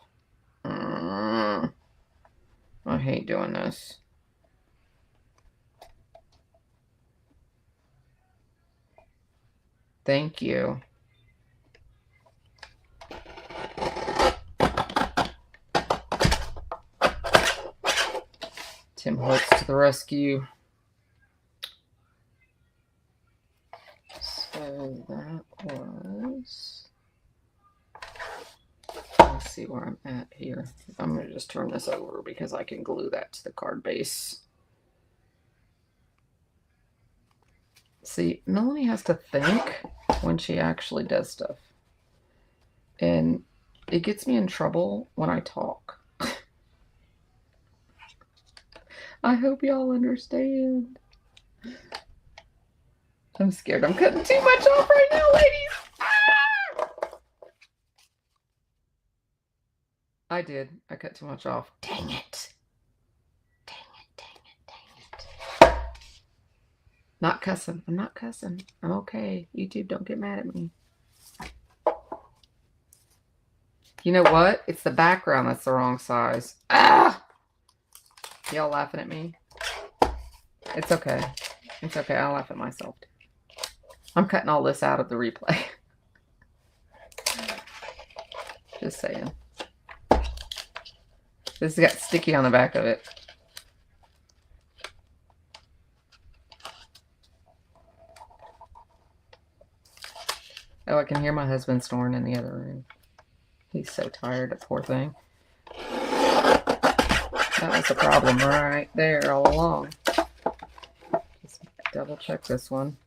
I hate doing this. Thank you. Tim Holtz to the rescue. So that was... Let's see where I'm at here. I'm going to just turn this over because I can glue that to the card base. See, Melanie has to think when she actually does stuff. And it gets me in trouble when I talk. I hope y'all understand. I'm scared I'm cutting too much off right now, ladies. Ah! I did. I cut too much off. Dang it. Dang it, dang it, dang it. Not cussing. I'm not cussing. I'm okay. YouTube, don't get mad at me. You know what? It's the background that's the wrong size. Ah! Y'all laughing at me? It's okay. It's okay. I'll laugh at myself. I'm cutting all this out of the replay. Just saying. This has got sticky on the back of it. Oh, I can hear my husband snoring in the other room. He's so tired, the poor thing. That was the problem right there all along. Just double check this one.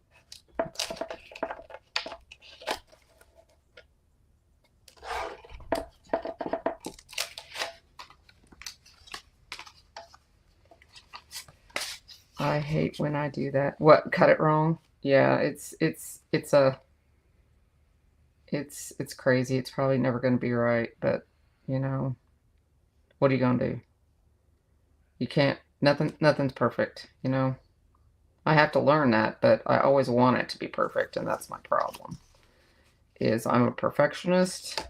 I hate when I do that. What, cut it wrong? Yeah, it's crazy. It's probably never going to be right, but you know, what are you going to do? You can't, nothing's perfect, you know. I have to learn that, but I always want it to be perfect, and that's my problem. Is I'm a perfectionist.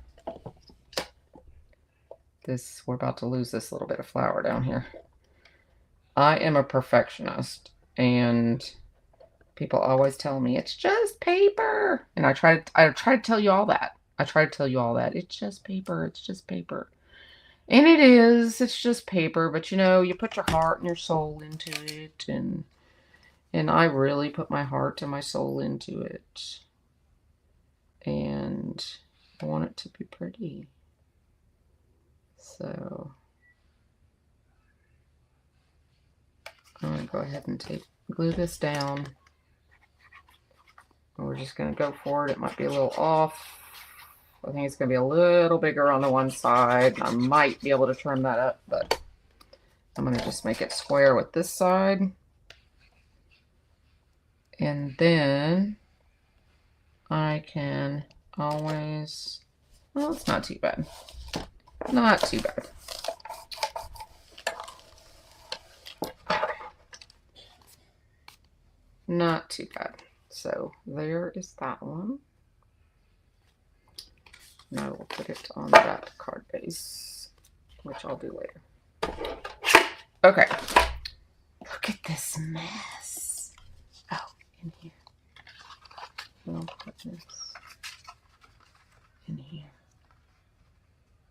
We're about to lose this little bit of flour down here. I am a perfectionist, and people always tell me it's just paper, and I try to tell you all that. I try to tell you all that it's just paper. It's just paper, and it is. It's just paper, but you know, you put your heart and your soul into it, and I really put my heart and my soul into it, and I want it to be pretty. So I'm going to go ahead and glue this down. And we're just going to go for it. It might be a little off. I think it's going to be a little bigger on the one side. I might be able to trim that up, but I'm going to just make it square with this side. And then I can always, well, it's not too bad. Not too bad. Not too bad. So there is that one. Now we'll put it on that card base, which I'll do later. Okay. Look at this mess. Oh, in here. We'll put this in here.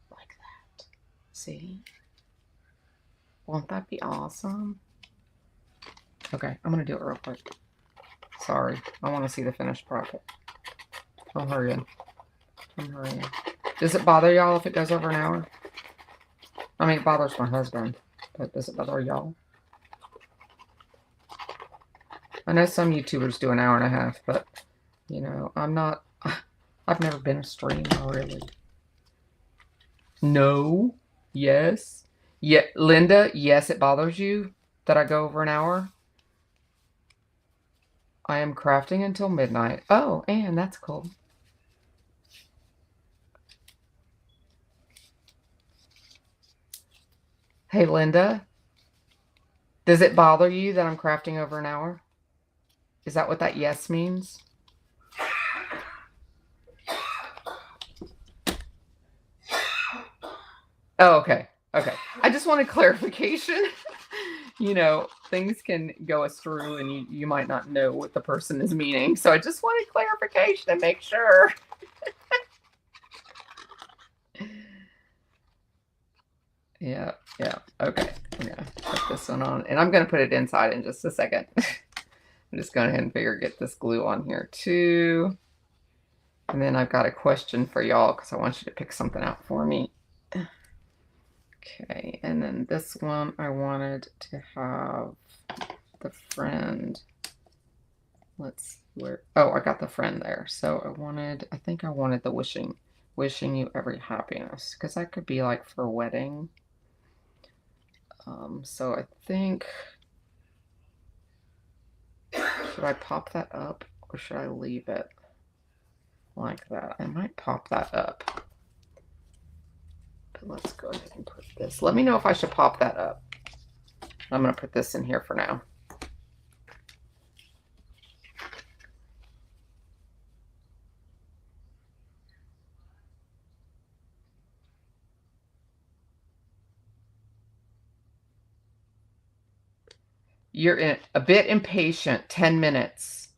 Like that. See? Won't that be awesome? Okay, I'm going to do it real quick. Sorry, I want to see the finished product. I'm hurrying. I'm hurrying. Does it bother y'all if it goes over an hour? I mean, it bothers my husband, but does it bother y'all? I know some YouTubers do an hour and a half, but, you know, I've never been a streamer, really. No. Yes. Yeah, Linda, yes, it bothers you that I go over an hour? I am crafting until midnight. Oh, and that's cool. Hey, Linda, does it bother you that I'm crafting over an hour? Is that what that yes means? Oh, okay. Okay. I just wanted clarification. You know, things can go astray and you might not know what the person is meaning. So I just wanted clarification to make sure. Yeah. Okay. I'm going to put this one on. And I'm going to put it inside in just a second. I'm just going ahead and get this glue on here too. And then I've got a question for y'all because I want you to pick something out for me. Okay, and then this one I wanted to have the friend. Let's see where, oh, I got the friend there. So I think I wanted the wishing you every happiness, because that could be like for a wedding. So I think, should I pop that up or should I leave it like that? I might pop that up. But let's go ahead and put this. Let me know if I should pop that up. I'm going to put this in here for now. You're a bit impatient. 10 minutes.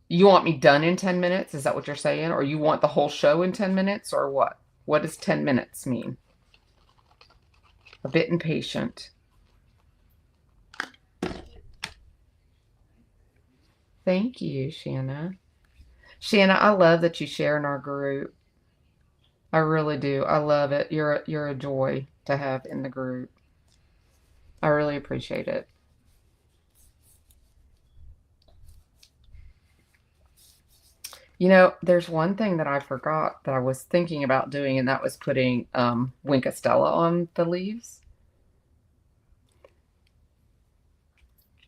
You want me done in 10 minutes? Is that what you're saying? Or you want the whole show in 10 minutes or what? What does 10 minutes mean? A bit impatient. Thank you, Shanna. Shanna, I love that you share in our group. I really do. I love it. You're a joy to have in the group. I really appreciate it. You know, there's one thing that I forgot that I was thinking about doing, and that was putting Wink Estella on the leaves.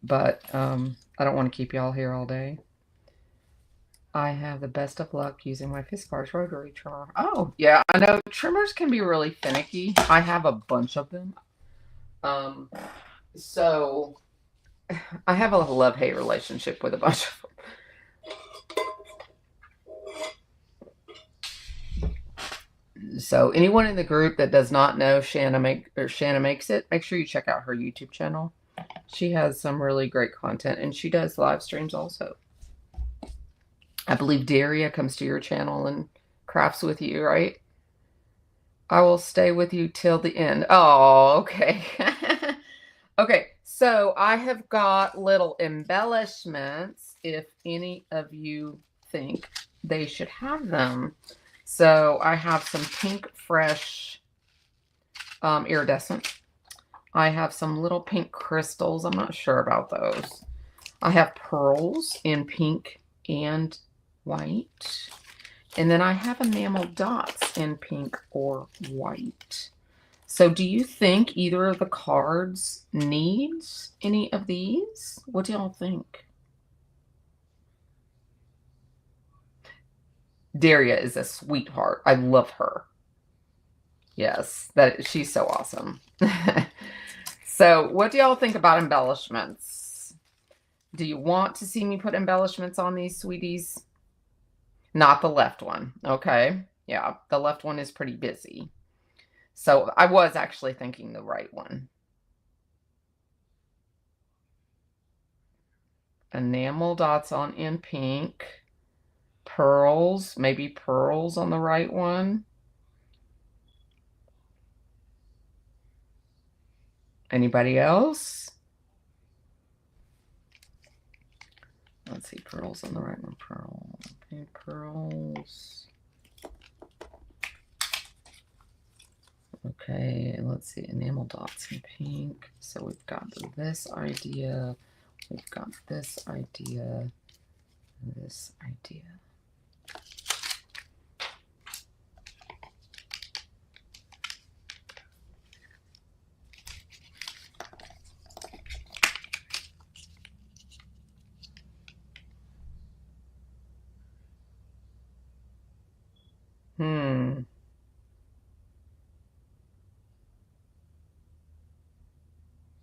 But I don't want to keep y'all here all day. I have the best of luck using my Fiskars rotary trimmer. Oh, yeah, I know trimmers can be really finicky. I have a bunch of them. So I have a love-hate relationship with a bunch of them. So anyone in the group that does not know Shanna Makes It, make sure you check out her YouTube channel. She has some really great content, and she does live streams also. I believe Daria comes to your channel and crafts with you, right? I will stay with you till the end. Oh, okay. Okay, so I have got little embellishments if any of you think they should have them. So I have some pink fresh iridescent. I have some little pink crystals. I'm not sure about those. I have pearls in pink and white. And then I have enamel dots in pink or white. So do you think either of the cards needs any of these? What do y'all think? Daria is a sweetheart. I love her. Yes, she's so awesome. So what do y'all think about embellishments? Do you want to see me put embellishments on these sweeties? Not the left one. Okay. Yeah, the left one is pretty busy. So I was actually thinking the right one. Enamel dots on in pink. Pearls, maybe pearls on the right one. Anybody else? Let's see, pearls on the right one. Pearl, pink pearls. Okay, let's see, enamel dots in pink. So we've got this idea, we've got this idea, this idea.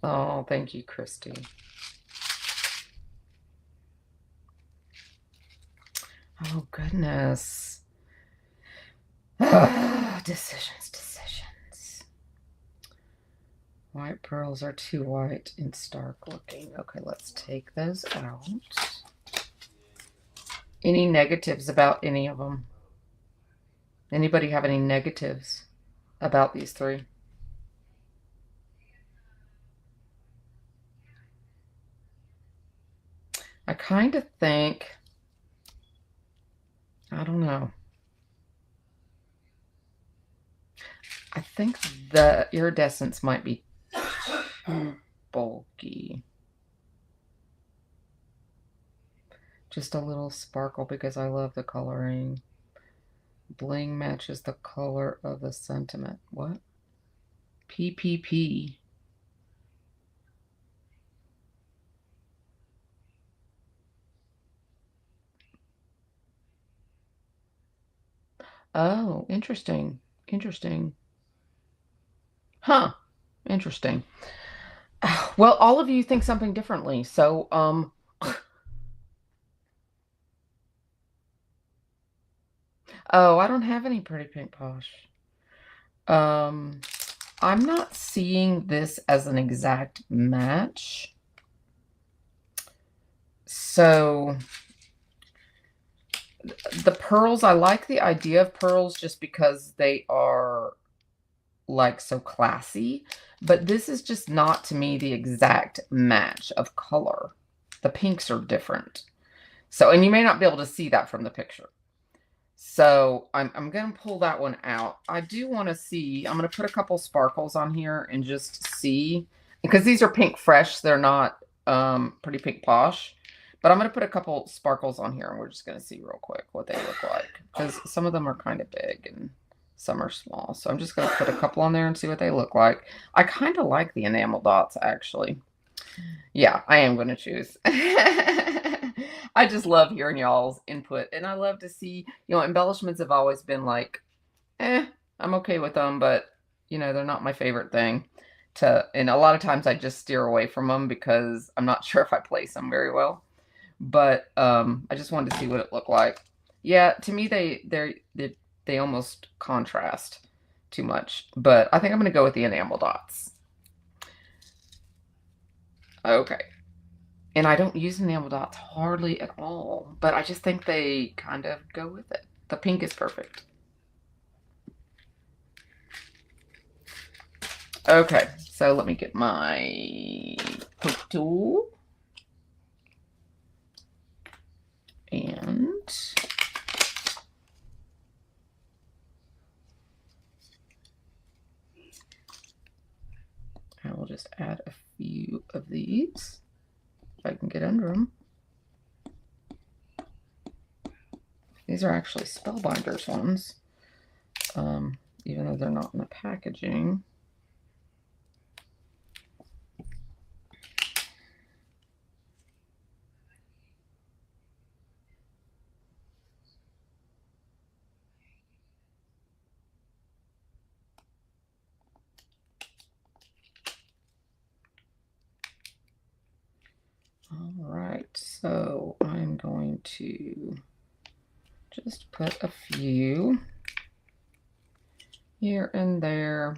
Oh, thank you, Christy. Oh, goodness. Decisions. White pearls are too white and stark looking. Okay, let's take those out. Any negatives about any of them? Anybody have any negatives about these three? I kind of think, I don't know. I think the iridescence might be too bulky. Just a little sparkle because I love the coloring. Bling matches the color of the sentiment. What? PPP. Oh, interesting. Interesting. Huh. Interesting. Well, all of you think something differently. So, oh, I don't have any pretty pink posh. I'm not seeing this as an exact match. So the pearls, I like the idea of pearls just because they are like so classy, but this is just not to me the exact match of color. The pinks are different. So, and you may not be able to see that from the picture. So I'm going to pull that one out. I do want to see, I'm going to put a couple sparkles on here and just see, because these are pink fresh. They're not pretty pink posh, but I'm going to put a couple sparkles on here and we're just going to see real quick what they look like, because some of them are kind of big and some are small. So I'm just going to put a couple on there and see what they look like. I kind of like the enamel dots, actually. Yeah, I am going to choose. I just love hearing y'all's input, and I love to see, embellishments have always been like, I'm okay with them, but, they're not my favorite thing and a lot of times I just steer away from them because I'm not sure if I place them very well, but I just wanted to see what it looked like. Yeah, to me, they almost contrast too much, but I think I'm going to go with the enamel dots. Okay. And I don't use enamel dots hardly at all, but I just think they kind of go with it. The pink is perfect. Okay, so let me get my poke tool. And I will just add a few of these. If I can get under them. These are actually Spellbinders ones, even though they're not in the packaging. All right, so I'm going to just put a few here and there.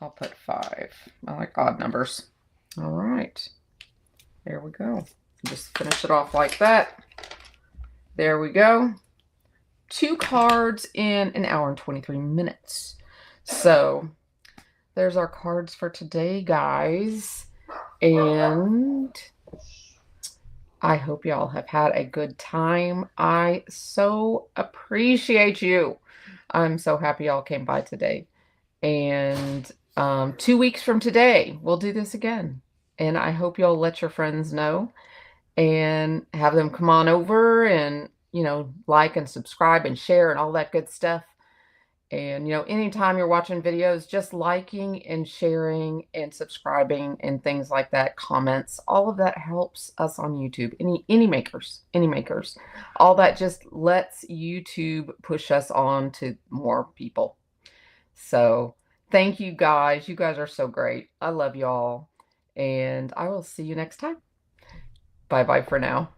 I'll put 5. I like odd numbers. All right, there we go. Just finish it off like that. There we go. 2 cards in an hour and 23 minutes. So there's our cards for today, guys. And I hope y'all have had a good time. I so appreciate you. I'm so happy y'all came by today. And 2 weeks from today, we'll do this again. And I hope y'all let your friends know and have them come on over and, like and subscribe and share and all that good stuff. And, anytime you're watching videos, just liking and sharing and subscribing and things like that, comments, all of that helps us on YouTube. Any makers, all that just lets YouTube push us on to more people. So thank you guys. You guys are so great. I love y'all. And I will see you next time. Bye-bye for now.